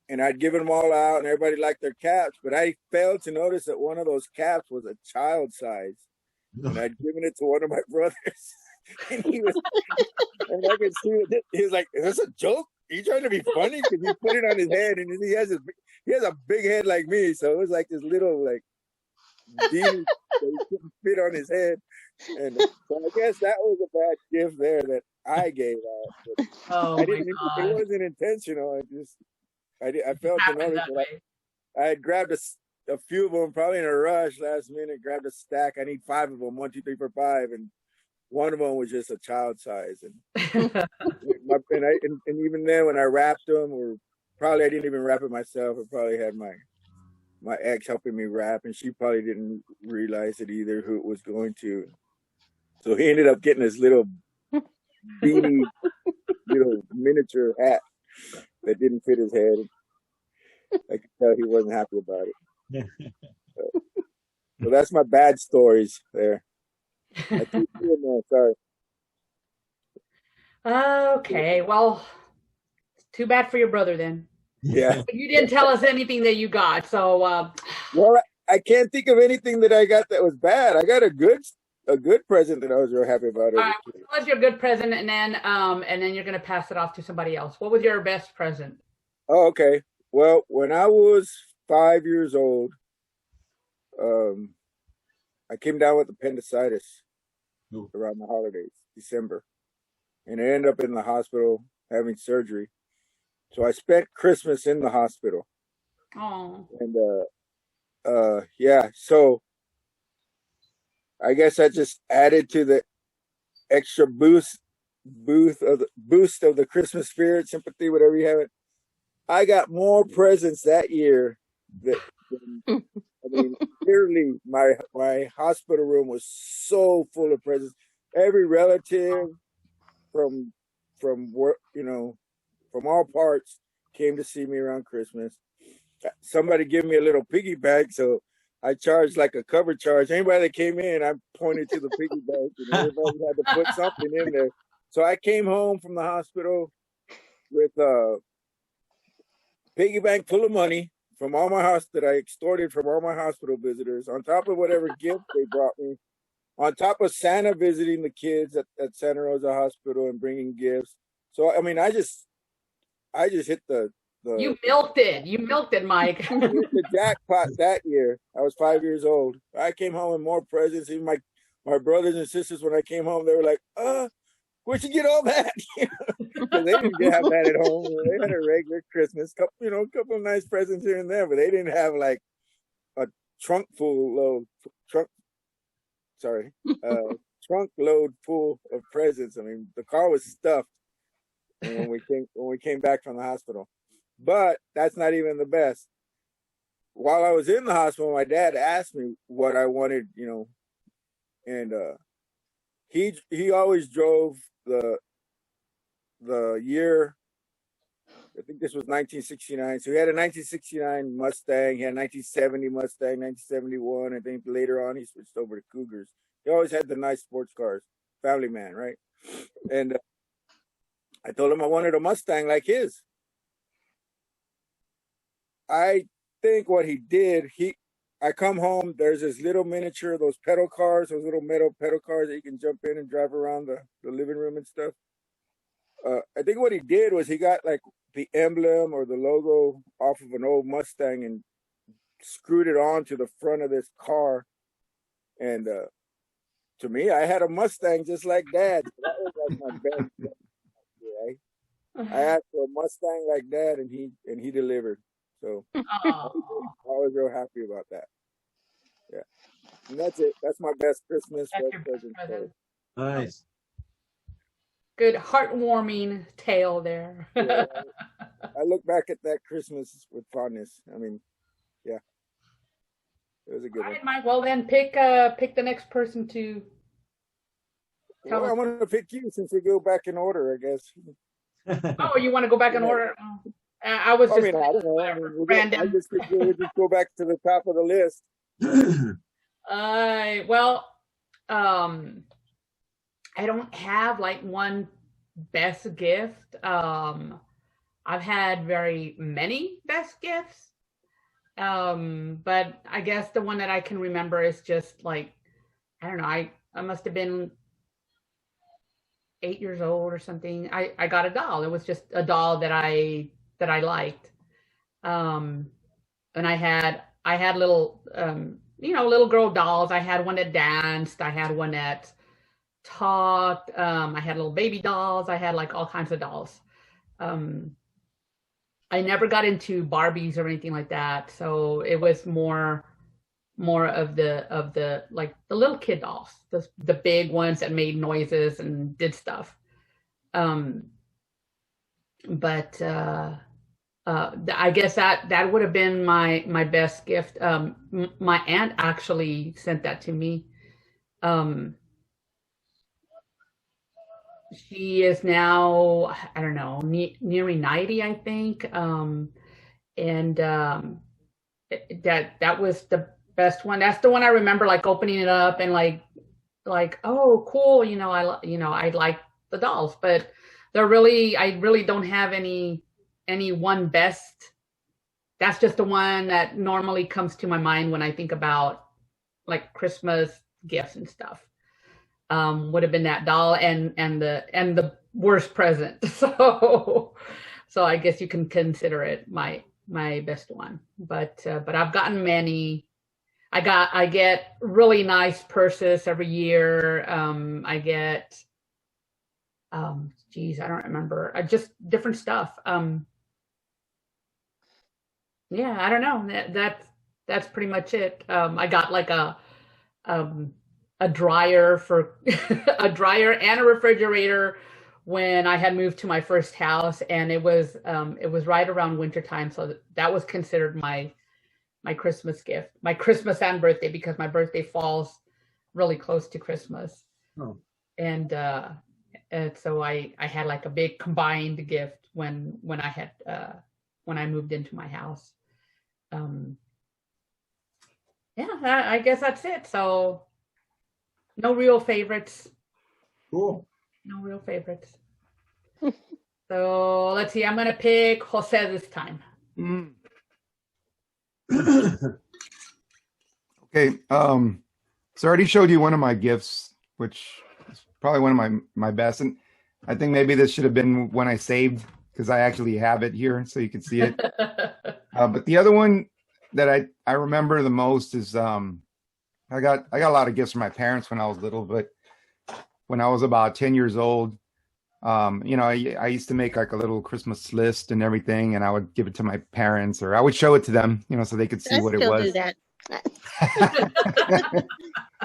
And I'd given them all out and everybody liked their caps, but I failed to notice that one of those caps was a child size. And I'd given it to one of my brothers. And and I could see it. He was like, "Is this a joke? Are you trying to be funny?" Because he put it on his head, and he has a big head like me, so it was like this little beanie that he couldn't fit on his head. And so I guess that was a bad gift there that I gave out. Oh, It wasn't intentional. I failed to notice that I had grabbed a few of them, probably in a rush last minute, grabbed a stack. I need 5 of them, 1, 2, 3, 4, 5, and one of them was just a child size. And and even then, when I wrapped them, or probably I didn't even wrap it myself. I probably had my ex helping me wrap, and she probably didn't realize it either, who it was going to. So he ended up getting this little beanie, little miniature hat that didn't fit his head. I could tell he wasn't happy about it. So that's my bad stories there. I keep doing that, sorry. Okay, well, too bad for your brother then. Yeah. You didn't tell us anything that you got, so. Well, I can't think of anything that I got that was bad. I got a good present that I was real happy about. What was your good present, and then you're gonna pass it off to somebody else. What was your best present? Oh, okay. Well, when I was 5 years old, I came down with appendicitis around the holidays, December, and I ended up in the hospital having surgery. So I spent Christmas in the hospital. Oh. And yeah, so I guess that just added to the extra boost of the Christmas spirit, sympathy, whatever you have it. I got more presents that year than literally my hospital room was so full of presents. Every relative from work, from all parts came to see me around Christmas. Somebody gave me a little piggy bank, so I charged like a cover charge. Anybody that came in, I pointed to the piggy bank, and everybody had to put something in there. So I came home from the hospital with a piggy bank full of money from all my house that I extorted from all my hospital visitors, on top of whatever gift they brought me, on top of Santa visiting the kids at Santa Rosa Hospital and bringing gifts. So I just hit the you milked it. You milked it, Mike. I hit the jackpot that year. I was 5 years old. I came home with more presents. Even my brothers and sisters, when I came home, they were like, where'd you get all that? Because they didn't have that at home. They had a regular Christmas, couple of nice presents here and there, but they didn't have like a trunk load full of presents. The car was stuffed when we came back from the hospital. But that's not even the best. While I was in the hospital, my dad asked me what I wanted, and he always drove the year. I think this was 1969. So he had a 1969 Mustang. He had a 1970 Mustang, 1971. I think later on he switched over to Cougars. He always had the nice sports cars. Family man, right? And I told him I wanted a Mustang like his. I think what he did, I come home, there's this little miniature, those pedal cars, those little metal pedal cars that you can jump in and drive around the living room and stuff. I think what he did was he got like the emblem or the logo off of an old Mustang and screwed it onto the front of this car. And to me, I had a Mustang just like Dad. So that was like my best. Right? I asked for a Mustang like that, and he delivered. So Oh, I was real happy about that. Yeah, and that's it. That's my best Christmas that's your best present. present. Nice. Good heartwarming tale there. Yeah, I look back at that Christmas with fondness. I mean, yeah, it was a good All one. right, Mike. Well, then pick the next person to tell Well, I us. want to pick you since we go back in order, I guess. Oh, you want to go back in Yeah. order? Oh. I was I just mean, I don't know. I mean, random. I just think we'll just go back to the top of the list. Well, I don't have like one best gift. I've had very many best gifts. But I guess the one that I can remember is just like, I don't know, I must have been 8 years old or something. I got a doll. It was just a doll that I liked. And I had little little girl dolls. I had one that danced, I had one that talked, I had little baby dolls, I had like all kinds of dolls. I never got into Barbies or anything like that, so it was more of the like the little kid dolls, the big ones that made noises and did stuff. But I guess that would have been my best gift. My aunt actually sent that to me. She is now, I don't know, nearing 90, I think. And that was the best one. That's the one I remember, like opening it up and like, oh, cool. I like the dolls, but I really don't have any one best. That's just the one that normally comes to my mind when I think about like Christmas gifts and stuff. Would have been that doll and the worst present. So I guess you can consider it my best one. But I've gotten many. I get really nice purses every year. I get I don't remember. Just different stuff. Yeah, I don't know. That's pretty much it. I got like a dryer for a dryer and a refrigerator when I had moved to my first house, and it was right around wintertime, so that was considered my Christmas gift, my Christmas and birthday, because my birthday falls really close to Christmas. Oh. And so I had like a big combined gift when I moved into my house. I guess that's it. So no real favorites. Cool. No real favorites. So let's see. I'm gonna pick Jose this time. Okay. So I already showed you one of my gifts, which is probably one of my best, and I think maybe this should have been one I saved because I actually have it here so you can see it. But the other one that I remember the most is I got a lot of gifts from my parents when I was little, but when I was about 10 years old, I used to make like a little Christmas list and everything, and I would give it to my parents, or I would show it to them, so they could see what it was. Do that.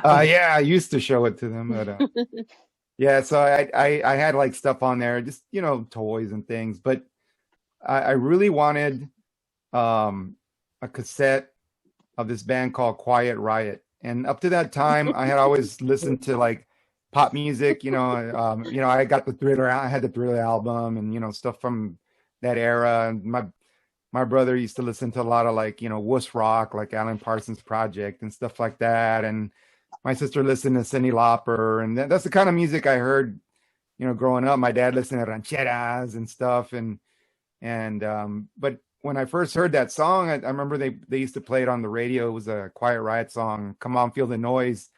Yeah, I used to show it to them, but yeah, so I had like stuff on there, just toys and things, but I really wanted a cassette of this band called Quiet Riot. And up to that time, I had always listened to like pop music, I got the Thriller, I had the Thriller album and, stuff from that era. And my brother used to listen to a lot of like, wuss rock, like Alan Parsons Project and stuff like that. And my sister listened to Cyndi Lauper. And that's the kind of music I heard, growing up. My dad listened to rancheras and stuff. But when I first heard that song, I remember they used to play it on the radio. It was a Quiet Riot song, Come On, Feel the Noise.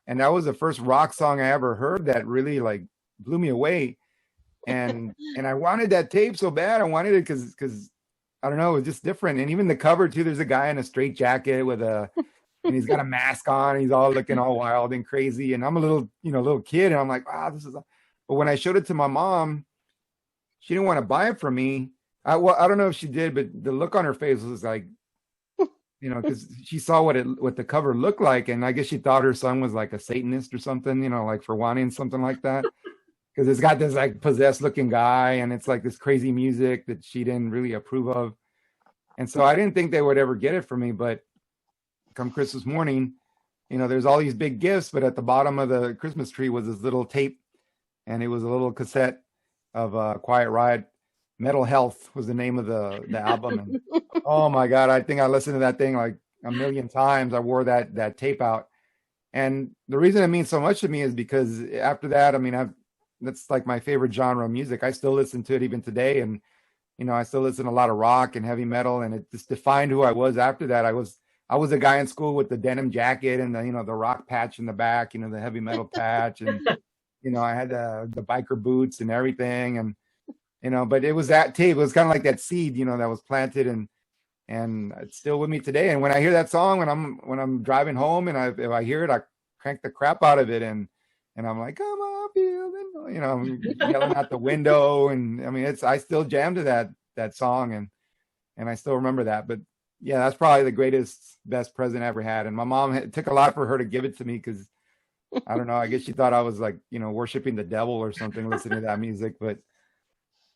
And that was the first rock song I ever heard that really like blew me away. And I wanted that tape so bad. I wanted it because I don't know, it was just different. And even the cover too, there's a guy in a straight jacket and he's got a mask on. And he's all looking all wild and crazy. And I'm a little kid. And I'm like, wow, this is. But when I showed it to my mom, she didn't want to buy it for me. Well, I don't know if she did, but the look on her face was like, because she saw what the cover looked like, and I guess she thought her son was like a Satanist or something, like for wanting something like that. Because it's got this like possessed looking guy, and it's like this crazy music that she didn't really approve of. And so I didn't think they would ever get it from me, but come Christmas morning, there's all these big gifts, but at the bottom of the Christmas tree was this little tape, and it was a little cassette of Quiet Riot. Metal Health was the name of the album. And oh my God, I think I listened to that thing like a million times. I wore that tape out. And the reason it means so much to me is because after that, I mean, that's like my favorite genre of music. I still listen to it even today. And, I still listen to a lot of rock and heavy metal, and it just defined who I was after that. I was a guy in school with the denim jacket and the rock patch in the back, the heavy metal patch. And, I had the biker boots and everything. And, but it was that tape. It was kind of like that seed, that was planted, and it's still with me today. And when I hear that song, when I'm driving home, and if I hear it, I crank the crap out of it, and I'm like, come on, feeling, I'm yelling out the window, and I mean, I still jam to that song, and I still remember that. But yeah, that's probably the best present I ever had. And my mom, it took a lot for her to give it to me, because I don't know, I guess she thought I was like, worshiping the devil or something, listening to that music, but.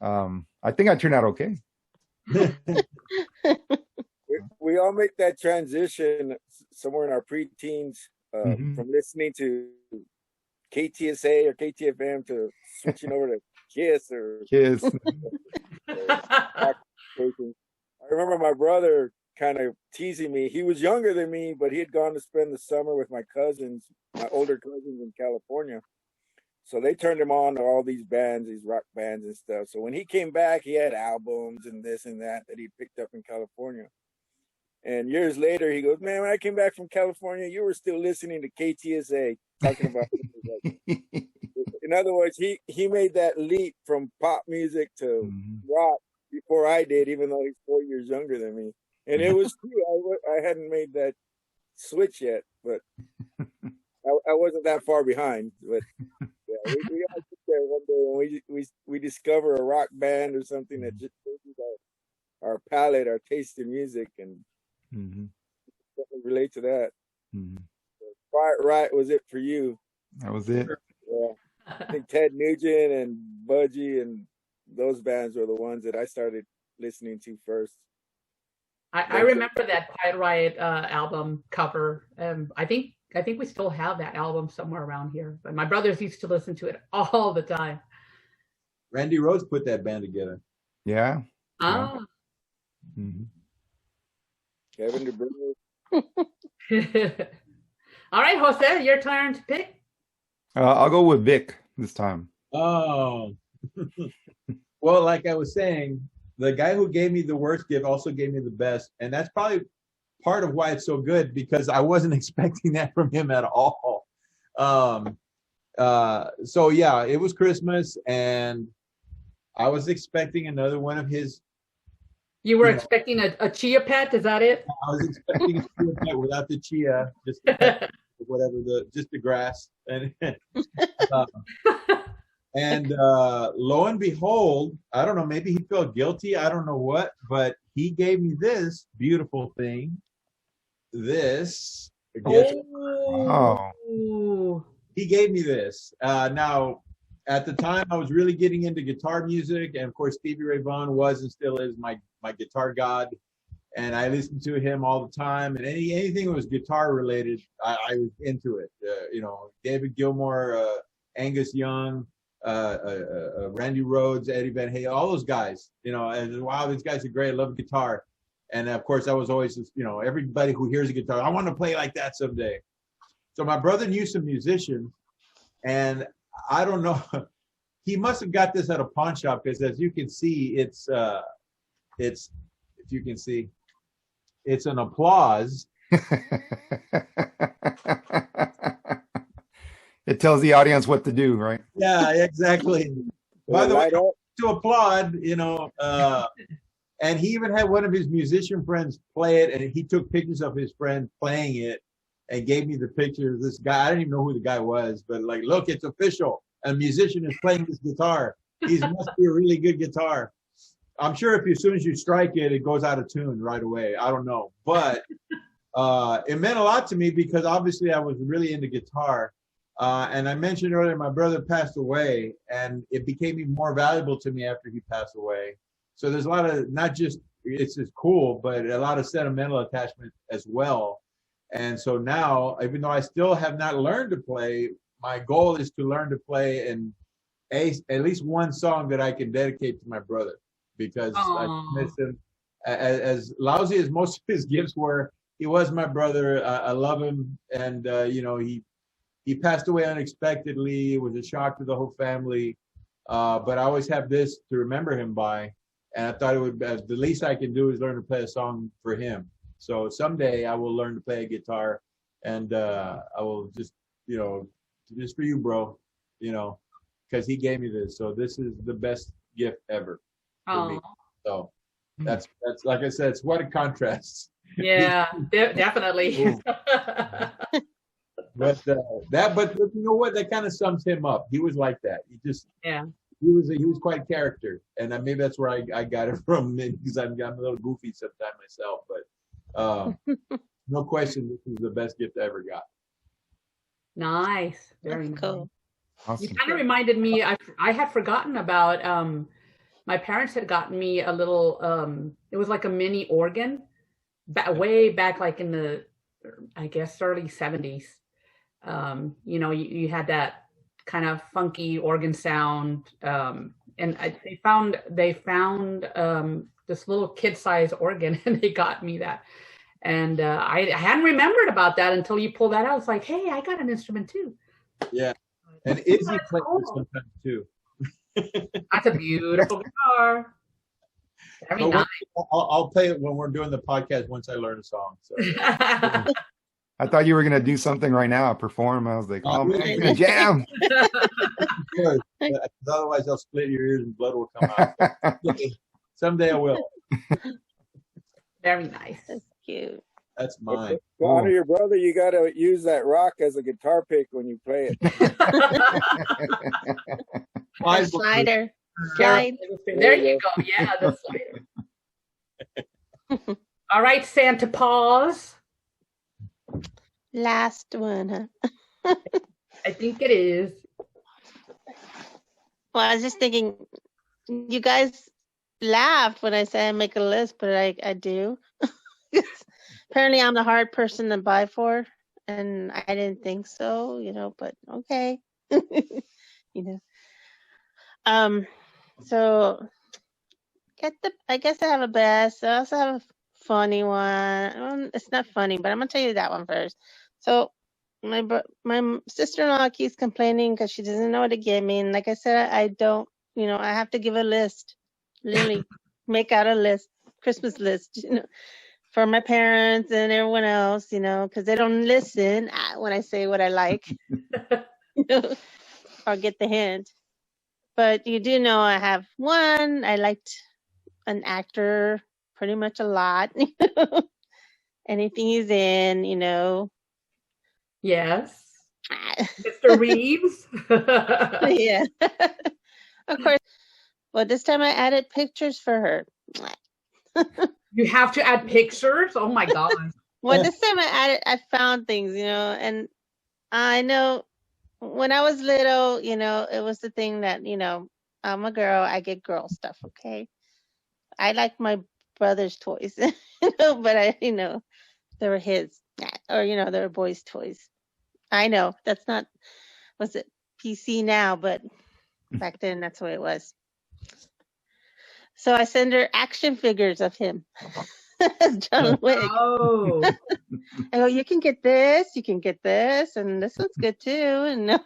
I think I turned out okay. We all make that transition somewhere in our preteens from listening to KTSA or KTFM to switching over to KISS or KISS. I remember my brother kind of teasing me. He was younger than me, but he had gone to spend the summer with my older cousins in California. So they turned him on to all these bands, these rock bands and stuff. So when he came back, he had albums and this and that he picked up in California. And years later, he goes, man, when I came back from California, you were still listening to KTSA, talking about in other words, he made that leap from pop music to rock before I did, even though he's 4 years younger than me. And it was true. I hadn't made that switch yet, but I wasn't that far behind. But yeah, we all sit there one day and we discover a rock band or something that just changes our palette, our taste in music, and relate to that. Quiet Riot was it for you. That was it. Yeah. I think Ted Nugent and Budgie and those bands were the ones that I started listening to first. I remember that Quiet Riot album cover. I think we still have that album somewhere around here. But my brothers used to listen to it all the time. Randy Rhoads put that band together. Yeah. Ah. Yeah. Kevin DeBruno. All right, Jose, your turn to pick. I'll go with Vic this time. Oh. Well, like I was saying, the guy who gave me the worst gift also gave me the best. And that's probably part of why it's so good, because I wasn't expecting that from him at all. So yeah, it was Christmas and I was expecting another one of his. You were expecting a chia pet, is that it? I was expecting a chia pet without the chia, just just the grass. And lo and behold, I don't know, maybe he felt guilty, I don't know what, but he gave me this beautiful thing. This. He gave me this. Now, at the time, I was really getting into guitar music, and of course, Stevie Ray Vaughan was and still is my guitar god, and I listened to him all the time. And anything that was guitar related, I was into it. David Gilmour, Angus Young, Randy Rhoads, Eddie Van Halen, all those guys. And wow, these guys are great. I love guitar. And of course, I was always, everybody who hears a guitar, I want to play like that someday. So my brother knew some musicians, and I don't know, he must have got this at a pawn shop, because as you can see, it's if you can see, it's an applause. It tells the audience what to do, right? Yeah, exactly. By the way, to applaud, and he even had one of his musician friends play it, and he took pictures of his friend playing it and gave me the picture of this guy. I didn't even know who the guy was, but like, look, it's official. A musician is playing this guitar. He must be a really good guitar. I'm sure if as soon as you strike it, it goes out of tune right away. I don't know, but it meant a lot to me because obviously I was really into guitar. And I mentioned earlier, my brother passed away, and it became even more valuable to me after he passed away. So there's a lot of, not just, it's just cool, but a lot of sentimental attachment as well. And so now, even though I still have not learned to play, my goal is to learn to play and at least one song that I can dedicate to my brother, because I miss him. As lousy as most of his gifts were, he was my brother. I love him, and he passed away unexpectedly. It was a shock to the whole family, but I always have this to remember him by, and I thought it would be, the least I can do is learn to play a song for him. So someday I will learn to play a guitar, and I will just for you, bro, because he gave me this. So this is the best gift ever for me. So that's like I said, it's what a contrast. Yeah, definitely. But you know what? That kind of sums him up. He was like that. He was quite a character, and maybe that's where I got it from, because I'm a little goofy sometimes myself. But no question, this is the best gift I ever got. Nice, very cool. Nice. Awesome. You kind of reminded me. I had forgotten about. My parents had gotten me a little. It was like a mini organ, way back, like in the, I guess, early 70s. You had that kind of funky organ sound, and they found this little kid-sized organ, and they got me that. And I hadn't remembered about that until you pulled that out. It's like, hey, I got an instrument too. Yeah, and Izzy plays it sometimes too. That's a beautiful guitar. Very nice. I'll play it when we're doing the podcast once I learn a song. So. I thought you were gonna do something right now, perform. I was like, oh man, you're gonna jam. Otherwise, I'll split your ears and blood will come out. Someday I will. Very nice. That's cute. That's mine. To honor your brother, you got to use that rock as a guitar pick when you play it. Slider. Slide. There you go. Yeah, the slider. All right, Santa Paws. Last one, huh? I think it is. Well, I was just thinking, you guys laughed when I said I make a list, but I do. Apparently, I'm the hard person to buy for, and I didn't think so, but okay. So I guess I have a best. I also have a funny one. It's not funny, but I'm gonna tell you that one first. So my sister-in-law keeps complaining because she doesn't know what to give me, and like I said, I don't. I have to give a list. Literally, make out a list, Christmas list, for my parents and everyone else, because they don't listen when I say what I like, or get the hint. But you do know I have one. I liked an actor pretty much a lot. Anything he's in, Yes. Mr. Reeves. Yeah. Of course. Well, this time I added pictures for her. You have to add pictures? Oh my God. Well, this time I found things, and I know when I was little, it was the thing that, I'm a girl, I get girl stuff, okay? I like my brother's toys, but they were his, or, they were boys' toys. I know that's not, was it PC now, but back then that's the way it was. So I send her action figures of him as John Wick. Oh. I go, you can get this, and this looks good too. And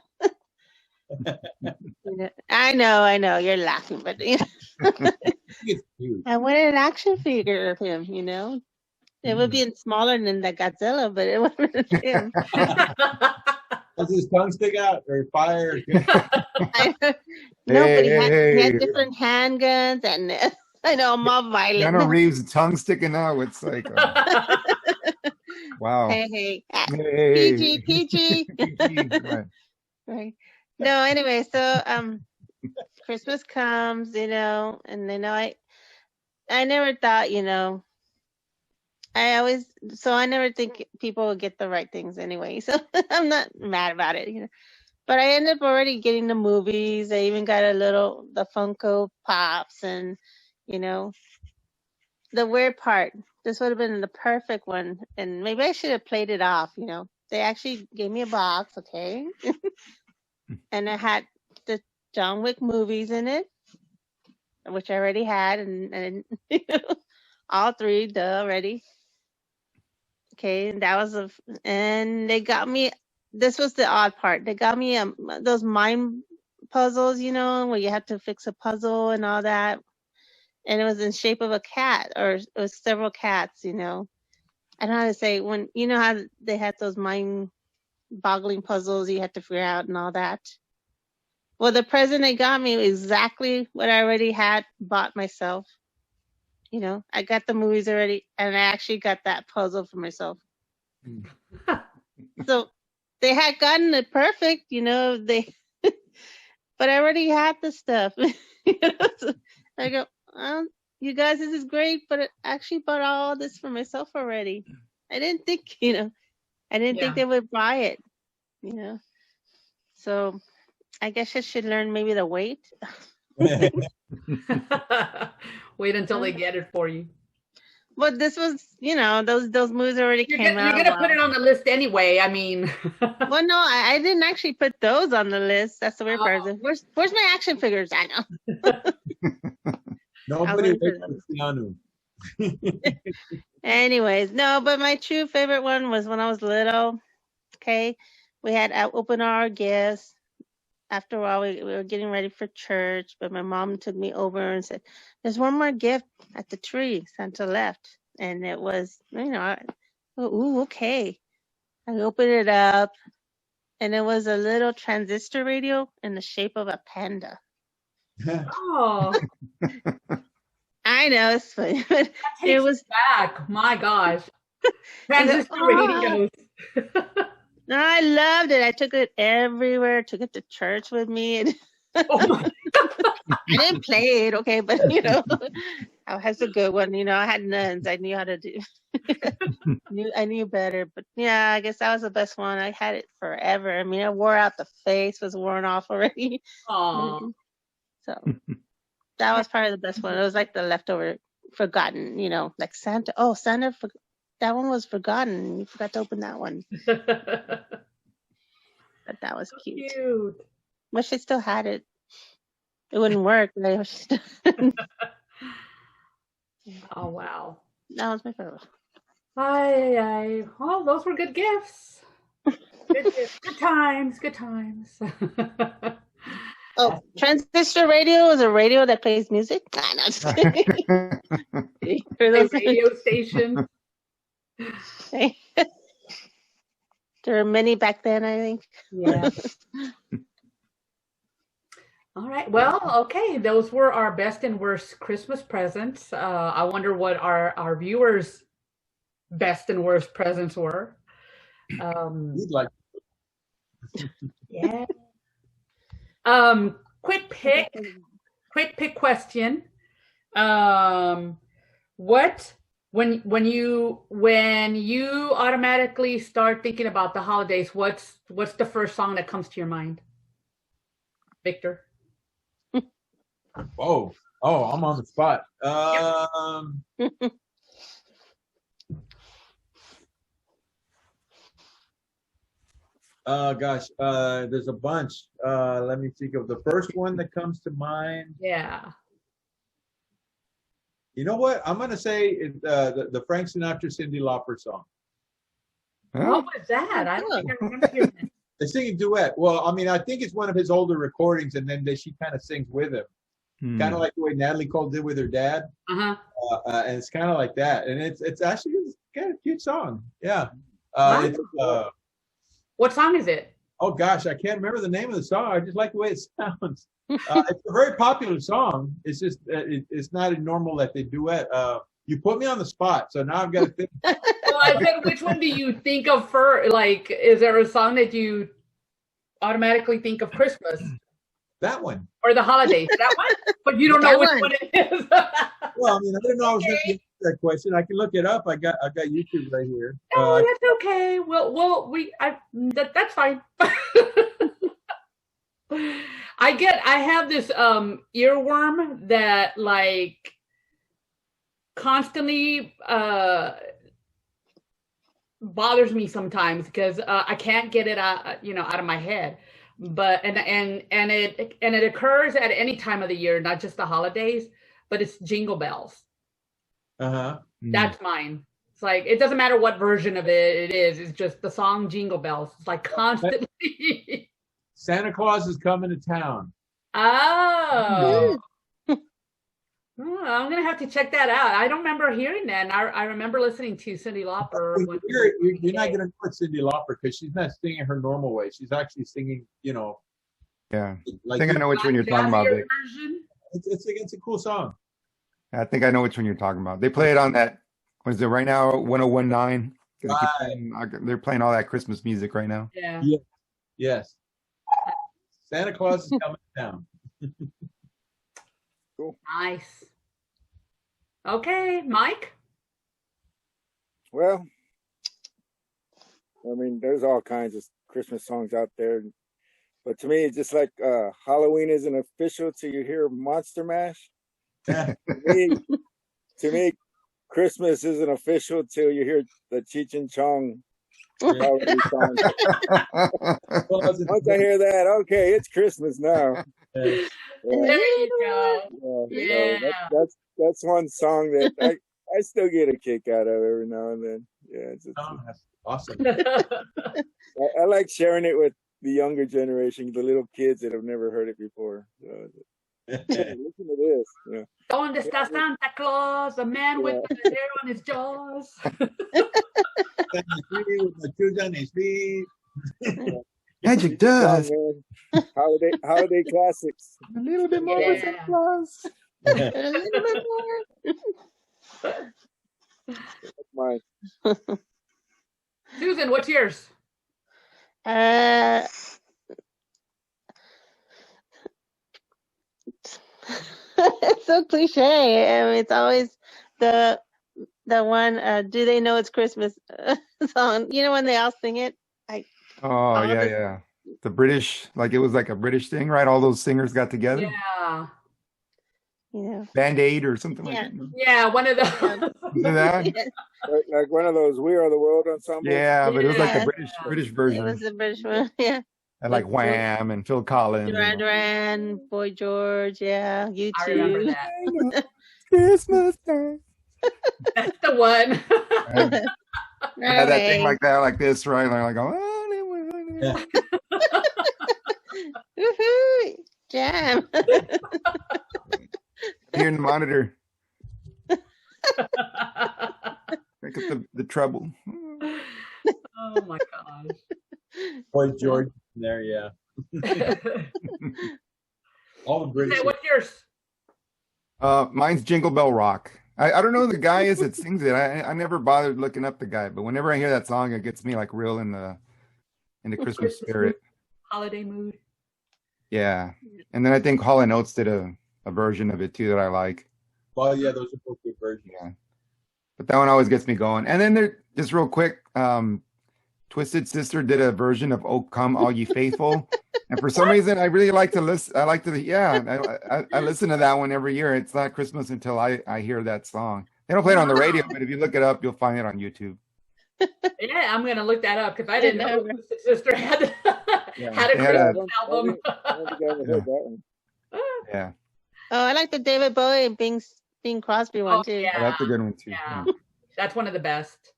I know, you're laughing, but I wanted an action figure of him. It would be smaller than the Godzilla, but it wasn't him. Does his tongue stick out or fire? No, but he had different handguns, and I know I'm all violent. Keanu Reeves' tongue sticking out. It's like, wow. Hey. PG. PG, Right. No, anyway, so Christmas comes, and I never thought, I never think people would get the right things anyway. So I'm not mad about it. But I ended up already getting the movies. I even got the Funko Pops and, the weird part. This would have been the perfect one. And maybe I should have played it off, They actually gave me a box, okay? And it had the John Wick movies in it, which I already had, and all three, already. Okay, and and they got me. This was the odd part. They got me those mind puzzles, where you have to fix a puzzle and all that, and it was in shape of a cat, or it was several cats, I don't know how to say, when how they had those mind-boggling puzzles you had to figure out and all that. Well, the present they got me was exactly what I already had bought myself. I got the movies already, and I actually got that puzzle for myself. So they had gotten it perfect, but I already had the stuff. So I go, you guys, this is great, but I actually bought all this for myself already. I didn't think, I didn't think they would buy it, So I guess I should learn maybe to wait. Wait until they get it for you. But this was, those movies already came out. You're gonna put it on the list anyway. I mean, well, no, I didn't actually put those on the list. That's the weird part. Where's my action figures? I know. Nobody waits for Keanu. Anyways, no, but my true favorite one was when I was little. Okay, we had opened our gifts. After a while, we were getting ready for church, but my mom took me over and said, "There's one more gift at the tree." Santa left, and it was, ooh, okay. I opened it up, and it was a little transistor radio in the shape of a panda. Oh, I know, it's funny, but it was back. My gosh, transistor radios. No, I loved it. I took it everywhere. Took it to church with me. And I didn't play it, okay, but that's a good one. I had nuns. I knew how to do. I knew better, but yeah, I guess that was the best one. I had it forever. I mean, I wore out. The face was worn off already. Aww. So that was probably the best one. It was like the leftover, forgotten. Like Santa. Oh, Santa. That one was forgotten. You forgot to open that one. But that was cute. Wish I still had it. It wouldn't work. Oh, wow. That was my favorite. Oh, those were good gifts. Good times. Good times. Oh, transistor radio is a radio that plays music? Nah, no, just kidding. Radio station. There were many back then, I think. Yeah. All right. Well, okay. Those were our best and worst Christmas presents. I wonder what our viewers' best and worst presents were. We'd like. Yeah. Quick pick question. What? When you automatically start thinking about the holidays, what's the first song that comes to your mind, Victor? Oh, I'm on the spot. Gosh, there's a bunch. Let me think of the first one that comes to mind. Yeah. You know what? I'm gonna say the Frank Sinatra, Cyndi Lauper song. What was that? I don't think I remember hearing that. They sing a duet. Well, I mean, I think it's one of his older recordings, and then she kind of sings with him, kind of like the way Natalie Cole did with her dad. Uh-huh. And it's kind of like that, and it's actually kind of a cute song. Yeah. What song is it? Oh gosh, I can't remember the name of the song. I just like the way it sounds. It's a very popular song. It's just it's not normal that they duet. You put me on the spot, so now I've got to think. Well, I said, which one do you think of for? Like, is there a song that you automatically think of Christmas? That one. Or the holidays? That one? But you don't know That which one. one it is. Well, I mean, I didn't know I was going to answer that question. I can look it up. I got YouTube right here. Oh, that's okay. That's fine. I have this earworm that like constantly bothers me sometimes because I can't get it out of my head. But and it occurs at any time of the year, not just the holidays, but it's Jingle Bells. Uh-huh. That's mine. It's like it doesn't matter what version of it is. It's just the song Jingle Bells. It's like constantly. Santa Claus is coming to town. Oh. Oh, I'm gonna have to check that out. I don't remember hearing that. And I remember listening to Cyndi Lauper. You're not gonna know it's Cyndi Lauper because she's not singing her normal way. She's actually singing, Yeah. like I think I know which one you're talking about, Vic. it's a cool song. I think I know which one you're talking about. They play it on that. What is it right now? 1019. They're playing all that Christmas music right now. Yeah. Yes. Santa Claus is coming to town. Cool. Nice. Okay, Mike. Well, I mean, there's all kinds of Christmas songs out there, but to me, it's just like Halloween isn't official till you hear Monster Mash. to me, Christmas isn't official till you hear the Cheech and Chong holiday song. Once I hear that, okay, it's Christmas now. There you go. Yeah. That's one song that I still get a kick out of every now and then. Yeah, it's That's awesome. I like sharing it with the younger generation, the little kids that have never heard it before. So, hey, listen to this. Yeah. ¿Dónde está Santa Claus? The man with the hair on his jaws. With the shoes on his feet. Magic dust. Holiday classics. A little bit more Yeah. Santa Claus. A little bit more. That's mine. Susan, what's yours? It's so cliche. I mean, it's always the one. Do they know it's Christmas song? You know when they all sing it. Oh, yeah. The British, like it was like a British thing, right? All those singers got together. Yeah. Yeah. Band-Aid or something like that. Yeah, one of those. Isn't that? Like one of those We Are the World ensembles. Yeah, but it was like a Yeah. British It version. was the British one. Yeah. And like Wham and Phil Collins. Duran Duran, Boy George. Yeah. You I remember too. that. Christmas time. That's the one. Had that thing like that, like this, right? Like, oh, Yeah. Woohoo! Jam. here in the monitor. Pick up the treble. Oh my gosh. Boy George there, yeah. All the British. Say, what's yours? Mine's Jingle Bell Rock. I don't know who the guy is that sings it. I never bothered looking up the guy, but whenever I hear that song, it gets me like real in the Christmas spirit. Holiday mood. Yeah. And then I think Hall & Oates did a version of it too that I like. Well, yeah, those are both good versions. Yeah. But that one always gets me going. And then there, just real quick, Twisted Sister did a version of "Oh Come All Ye Faithful," and for some reason, I really like to listen. I listen to that one every year. It's not Christmas until I hear that song. They don't play it on the radio, but if you look it up, you'll find it on YouTube. Yeah, I'm gonna look that up because I didn't know Twisted Sister had had a They had Christmas album. Yeah, Oh, I like the David Bowie and Bing Crosby one too. Yeah. that's a good one too. Yeah, that's one of the best.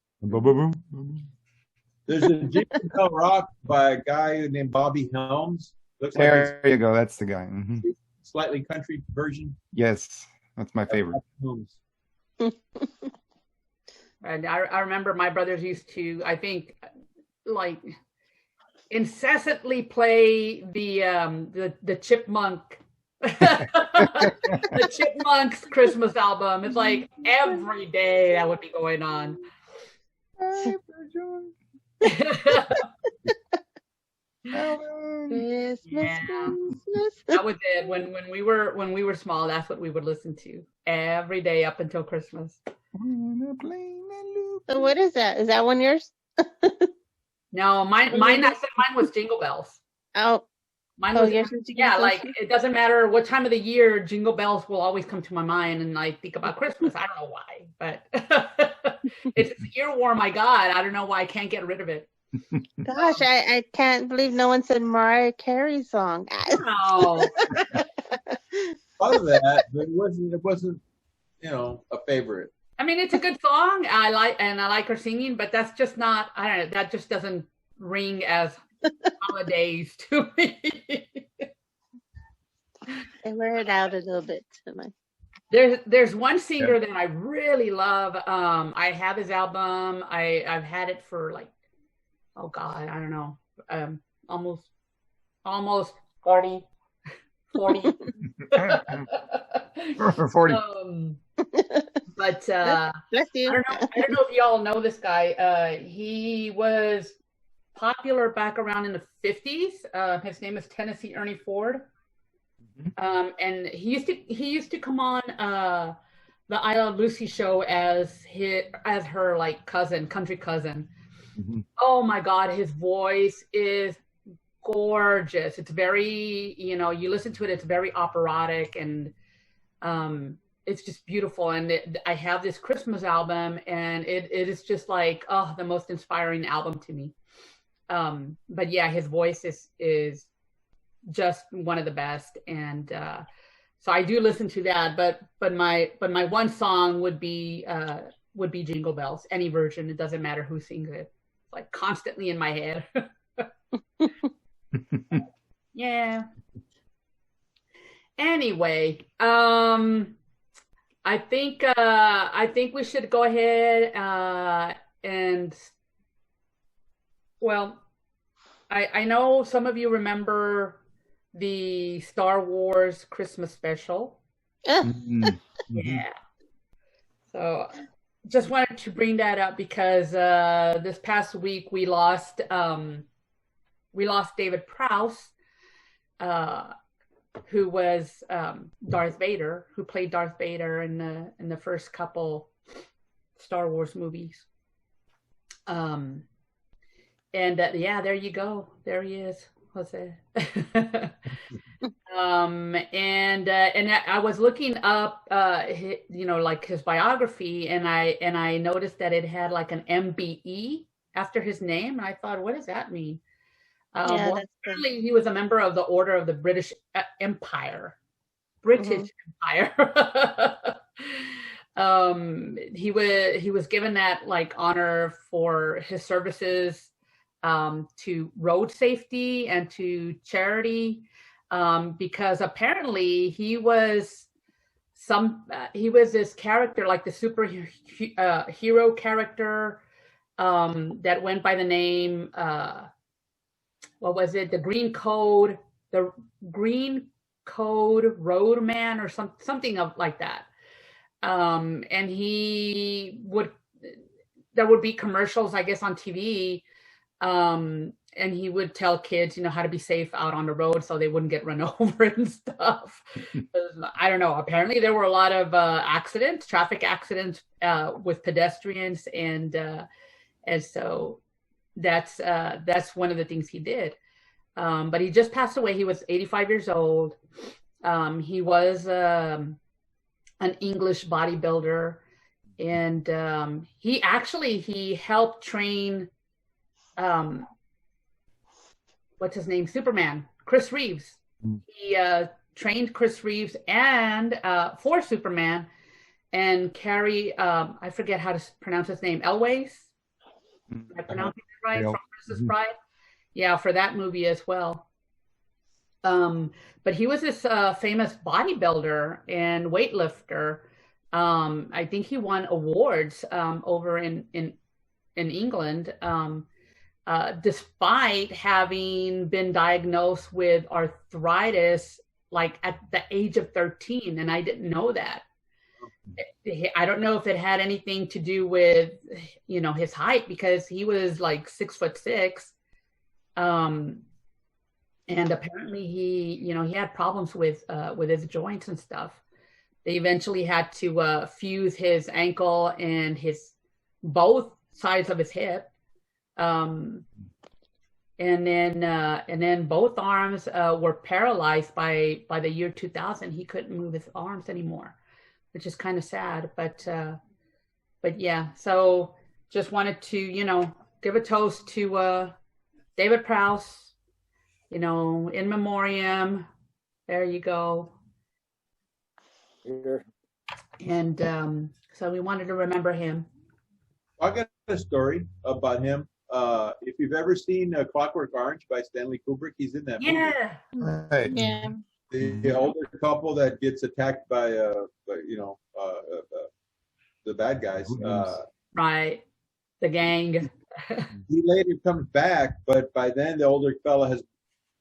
There's a Jingle Bell Rock by a guy named Bobby Helms. Looks like There you go. That's the guy. it's a slightly country version. Yes, that's my favorite. Helms. And I remember my brothers used to, I think, like incessantly play the Chipmunk the Chipmunks Christmas album. It's like every day that would be going on. Christmas, Yeah. Christmas. Oh, that was it. When we were small, that's what we would listen to every day up until Christmas. So what is that? Is that one yours? No, mine was Jingle Bells. Oh, Mine was yours is Jingle yeah, Bells? like it doesn't matter what time of the year, Jingle Bells will always come to my mind, and I think about Christmas. I don't know why, but it's an earworm I got. I don't know why I can't get rid of it. Gosh, I can't believe no one said Mariah Carey song. No. Part of that, but it wasn't, a favorite. I mean, it's a good song. I like her singing, but that's just not. I don't know. That just doesn't ring as holidays to me. I wear it out a little bit. There's one singer that I really love. I have his album. I've had it for like, oh God, I don't know, almost 40. 40. 40. But Bless you. I don't know if y'all know this guy. He was popular back around in the 50s. His name is Tennessee Ernie Ford. And he used to come on the I Love Lucy show as her like country cousin. Mm-hmm. Oh my God, his voice is gorgeous. It's very, you listen to it, it's very operatic, and it's just beautiful. And I have this Christmas album, and it is just like, the most inspiring album to me. But yeah, his voice is just one of the best, and so I do listen to that. But my one song would be Jingle Bells, any version. It doesn't matter who sings it. It's like constantly in my head. Yeah. Anyway, I think we should go ahead and well, I know some of you remember the Star Wars Christmas special. Mm-hmm. Yeah. So just wanted to bring that up because this past week we lost David Prowse, who was Darth Vader, who played Darth Vader in the first couple Star Wars movies. And yeah, there you go. There he is, Jose. And I was looking up, like his biography, and I noticed that it had like an MBE after his name, and I thought, what does that mean? Apparently he was a member of the Order of the British Empire. Empire. He was given that like honor for his services to road safety and to charity, because apparently he was this character, like the superhero character that went by the name what was it? The Green Code Roadman, or something like that. And there would be commercials, I guess, on TV. And he would tell kids, how to be safe out on the road so they wouldn't get run over and stuff. I don't know. Apparently there were a lot of traffic accidents with pedestrians, and so that's one of the things he did. But he just passed away. He was 85 years old. He was an English bodybuilder, and he helped train what's his name? Superman, Chris Reeves. He trained Chris Reeves and for Superman, and Carrie, I forget how to pronounce his name, Elways. Am I pronouncing it right? From Princess Bride? Yeah, for that movie as well. But he was this famous bodybuilder and weightlifter. I think he won awards over in England, despite having been diagnosed with arthritis like at the age of 13, and I didn't know that. I don't know if it had anything to do with, his height, because he was like 6'6", and and apparently he had problems with his joints and stuff. They eventually had to fuse his ankle and both sides of his hip. And then both arms were paralyzed by the year 2000. He couldn't move his arms anymore, which is kind of sad. But yeah, so just wanted to give a toast to David Prowse. In memoriam. There you go. Yeah. And so we wanted to remember him. I got a story about him. If you've ever seen Clockwork Orange by Stanley Kubrick, he's in that movie. Yeah. Right. Yeah. The older couple that gets attacked by the bad guys. Right. The gang. He later comes back, but by then the older fella has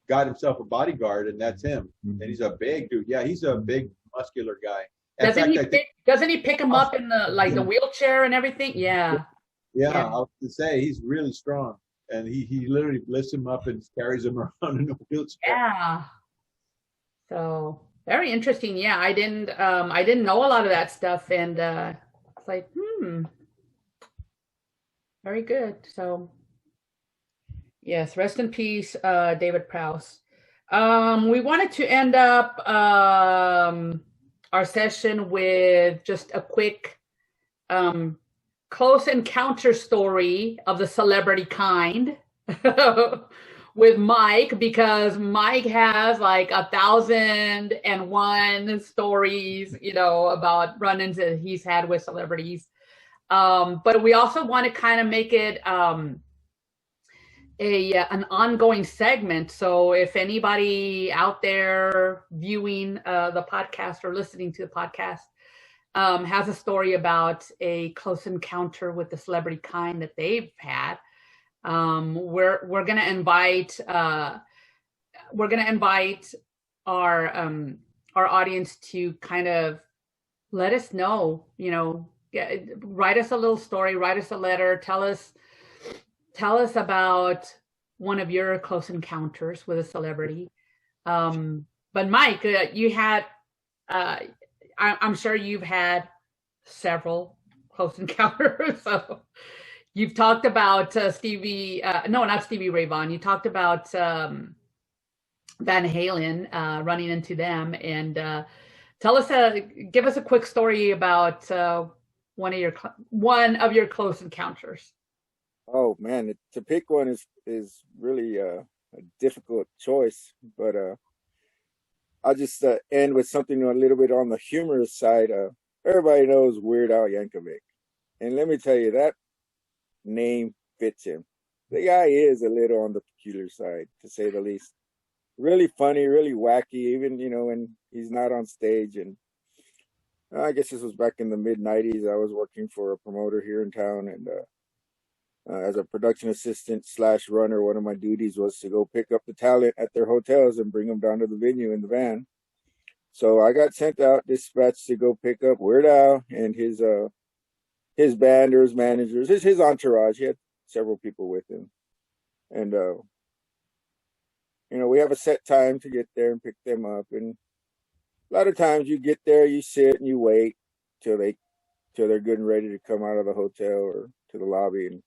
got himself a bodyguard, and that's him. And he's a big dude. Yeah, he's a big, muscular guy. Doesn't he pick him up in the wheelchair and everything? Yeah. Yeah, I was to say he's really strong, and he literally lifts him up and carries him around in a wheelchair. Yeah. So very interesting. Yeah, I didn't know a lot of that stuff, and it's like, very good. So yes, rest in peace, David Prowse. We wanted to end up our session with just a quick close encounter story of the celebrity kind with Mike, because Mike has like 1,001 stories, about run-ins that he's had with celebrities. But we also want to kind of make it an ongoing segment. So if anybody out there viewing the podcast or listening to the podcast has a story about a close encounter with the celebrity kind that they've had, we're gonna invite our audience to kind of let us know, write us a little story, write us a letter, tell us about one of your close encounters with a celebrity. But Mike, you had, I'm sure you've had several close encounters. So you've talked about not Stevie Ray Vaughan. You talked about Van Halen, running into them, and give us a quick story about one of your close encounters. Oh man, to pick one is really a difficult choice, but I'll just end with something a little bit on the humorous side. Everybody knows Weird Al Yankovic, and let me tell you, that name fits him. The guy is a little on the peculiar side, to say the least. Really funny, really wacky, even when he's not on stage. And I guess this was back in the mid-'90s. I was working for a promoter here in town, and as a production assistant / runner, one of my duties was to go pick up the talent at their hotels and bring them down to the venue in the van. So I got sent out, dispatched to go pick up Weird Al and his band or his managers, his entourage. He had several people with him. And, we have a set time to get there and pick them up. And a lot of times you get there, you sit and you wait till they're good and ready to come out of the hotel or to the lobby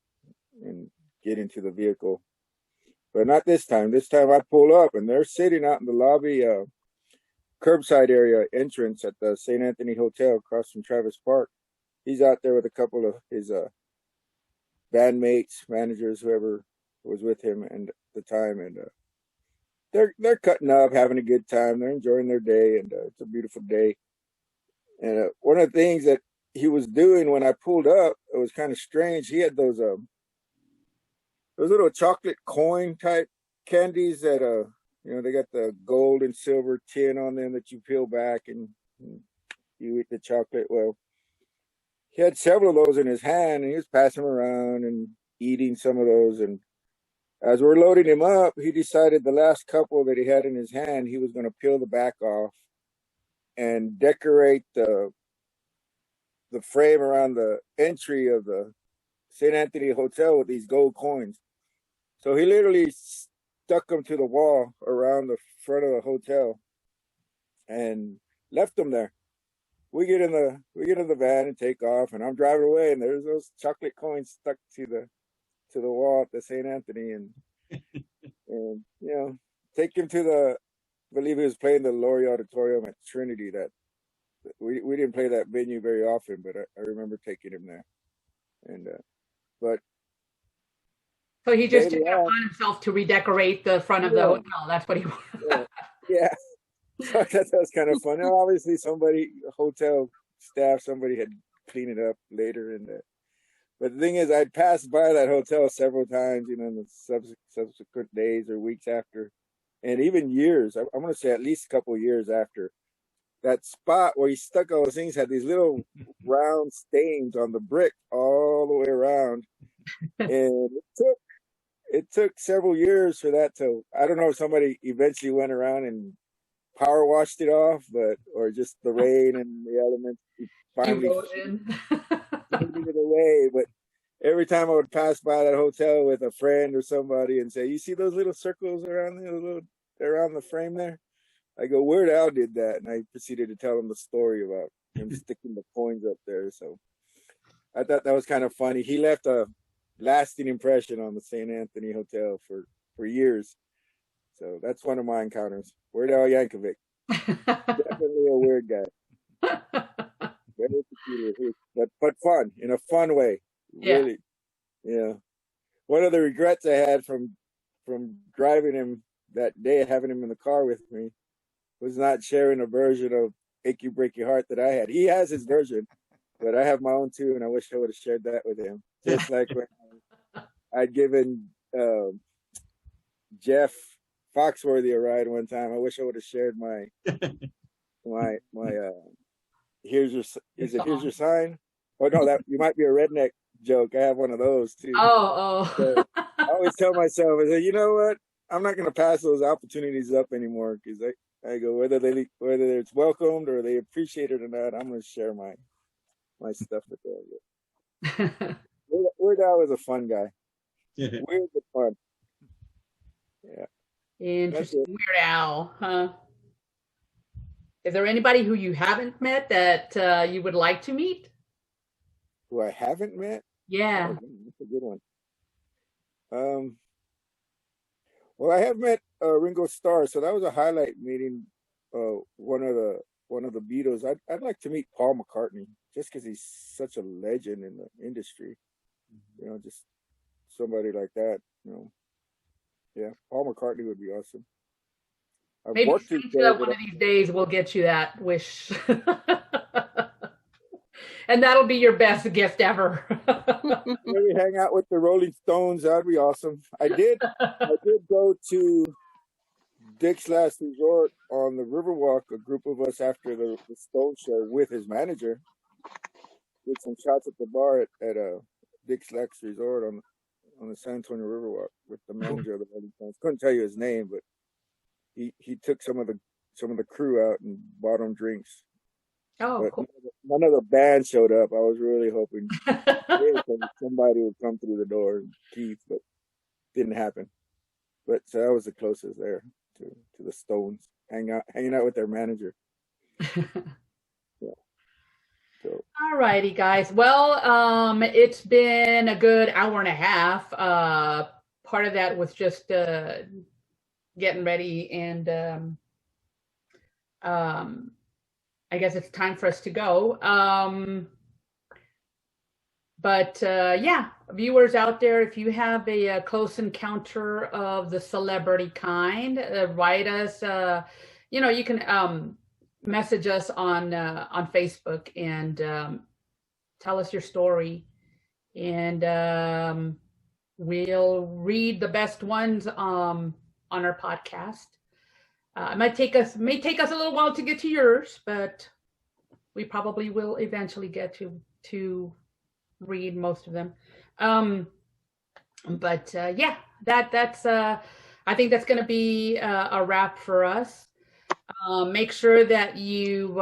and get into the vehicle. But not this time. This time I pull up and they're sitting out in the lobby, curbside area entrance at the St. Anthony Hotel across from Travis Park. He's out there with a couple of his bandmates, managers, whoever was with him and at the time, and they're cutting up, having a good time. They're enjoying their day, and it's a beautiful day. And one of the things that he was doing when I pulled up, it was kind of strange. He had those little chocolate coin type candies that they got the gold and silver tin on them that you peel back and you eat the chocolate. Well, he had several of those in his hand, and he was passing them around and eating some of those. And as we're loading him up, he decided the last couple that he had in his hand, he was going to peel the back off and decorate the frame around the entry of the St. Anthony Hotel with these gold coins. So he literally stuck them to the wall around the front of the hotel and left them there. We get in the van and take off, and I'm driving away, and there's those chocolate coins stuck to the wall at the St. Anthony, and take him to I believe he was playing the Laurie Auditorium at Trinity. That we didn't play that venue very often, but I remember taking him there, and but. So he just took it upon himself to redecorate the front of the hotel. That's what he wanted. Yeah. So I thought that was kind of fun. And obviously, hotel staff, somebody had cleaned it up later. But the thing is, I'd passed by that hotel several times, in the subsequent days or weeks after, and even years. I'm going to say at least a couple of years after. That spot where he stuck all those things had these little round stains on the brick all the way around. And it took several years for that to, I don't know if somebody eventually went around and power washed it off, or just the rain and the elements finally taking it away. But every time I would pass by that hotel with a friend or somebody and say, "You see those little circles around the frame there?" I go, "Weird Al did that," and I proceeded to tell him the story about him sticking the coins up there. So I thought that was kind of funny. He left a lasting impression on the St. Anthony Hotel for years. So that's one of my encounters. Weird Al Yankovic. Definitely a weird guy. Very peculiar, but fun, in a fun way. Really. Yeah. One of the regrets I had from driving him that day, having him in the car with me, was not sharing a version of Achy Breaky Heart that I had. He has his version, but I have my own too, and I wish I would have shared that with him. Just like when I'd given Jeff Foxworthy a ride one time. I wish I would have shared my here's your sign? Oh no, that you might be a redneck joke. I have one of those too. So I always tell myself, I say, you know what? I'm not going to pass those opportunities up anymore, because I go, whether it's welcomed or they appreciate it or not, I'm going to share my stuff with them. Weird Al was a fun guy. Weird but fun. Yeah. Interesting. Weird Al, huh? Is there anybody who you haven't met that you would like to meet? Who I haven't met? Yeah. Oh, that's a good one. Well, I have met Ringo Starr, so that was a highlight meeting. One of the Beatles. I'd like to meet Paul McCartney, just because he's such a legend in the industry. Just somebody like that. Yeah, Paul McCartney would be awesome. Maybe one of these days we'll get you that wish. And that'll be your best gift ever. Maybe hang out with the Rolling Stones. That'd be awesome. I did go to Dick's Last Resort on the Riverwalk, a group of us after the Stone show with his manager. Did some shots at the bar at Dick's Last Resort on the San Antonio Riverwalk with the manager of the Rolling Stones. Couldn't tell you his name, but he took some of the crew out and bought them drinks. Oh, but cool. None of the band showed up. I was really hoping somebody would come through the door, Keith, but didn't happen. But so that was the closest there to the Stones, hanging out with their manager. Yeah. So. All righty, guys. Well, it's been a good hour and a half. Part of that was just getting ready, and I guess it's time for us to go. But yeah, viewers out there, if you have a close encounter of the celebrity kind, write us. You can message us on Facebook and tell us your story, and we'll read the best ones on our podcast. It may take us a little while to get to yours, but we probably will eventually get to read most of them. But yeah, that's I think that's going to be a wrap for us. Make sure that you,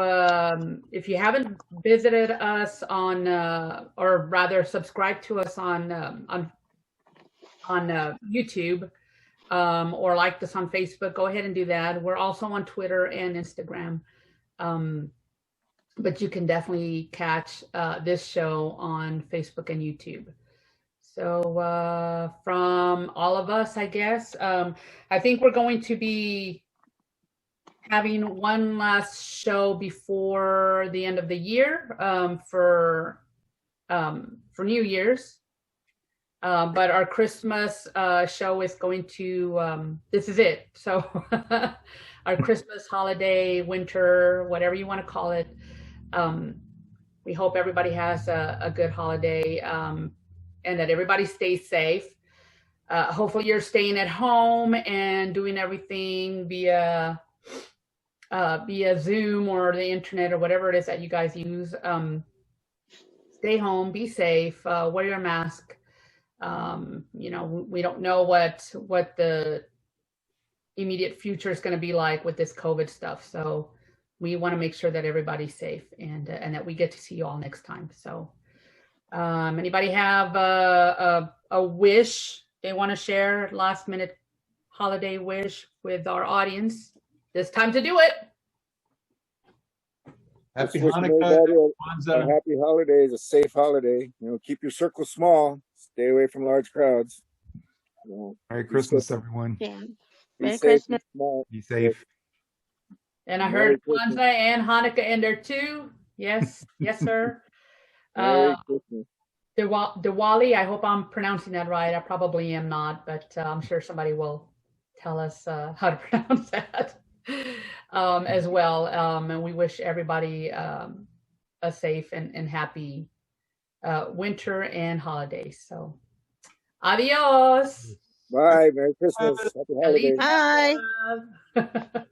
if you haven't visited us on, or rather subscribe to us on YouTube, or liked us on Facebook, go ahead and do that. We're also on Twitter and Instagram. But you can definitely catch this show on Facebook and YouTube. So from all of us, I guess, I think we're going to be having one last show before the end of the year for New Year's. But our Christmas show is going to, this is it. So our Christmas, holiday, winter, whatever you want to call it. We hope everybody has a good holiday and that everybody stays safe. Hopefully you're staying at home and doing everything via Zoom or the internet or whatever it is that you guys use. Stay home, be safe, wear your mask. You know, we don't know what the immediate future is going to be like with this COVID stuff. So we want to make sure that everybody's safe and that we get to see you all next time. So anybody have a wish they want to share, last minute holiday wish with our audience? This time to do it. Happy Just wishing Hanukkah, everybody a Kwanzaa. happy holidays, a safe holiday. You know, keep your circle small. Stay away from large crowds. You know, Merry Christmas, everyone. Yeah. be Merry safe, Christmas. be small. Be safe. And I Merry heard Christmas. Kwanzaa and Hanukkah in there too. Yes, yes, sir. Merry Christmas. Diwali, I hope I'm pronouncing that right. I probably am not, but I'm sure somebody will tell us how to pronounce that as well. And we wish everybody a safe and happy winter and holidays. So, adios. Bye. Merry Christmas. Happy holidays. Bye. Bye.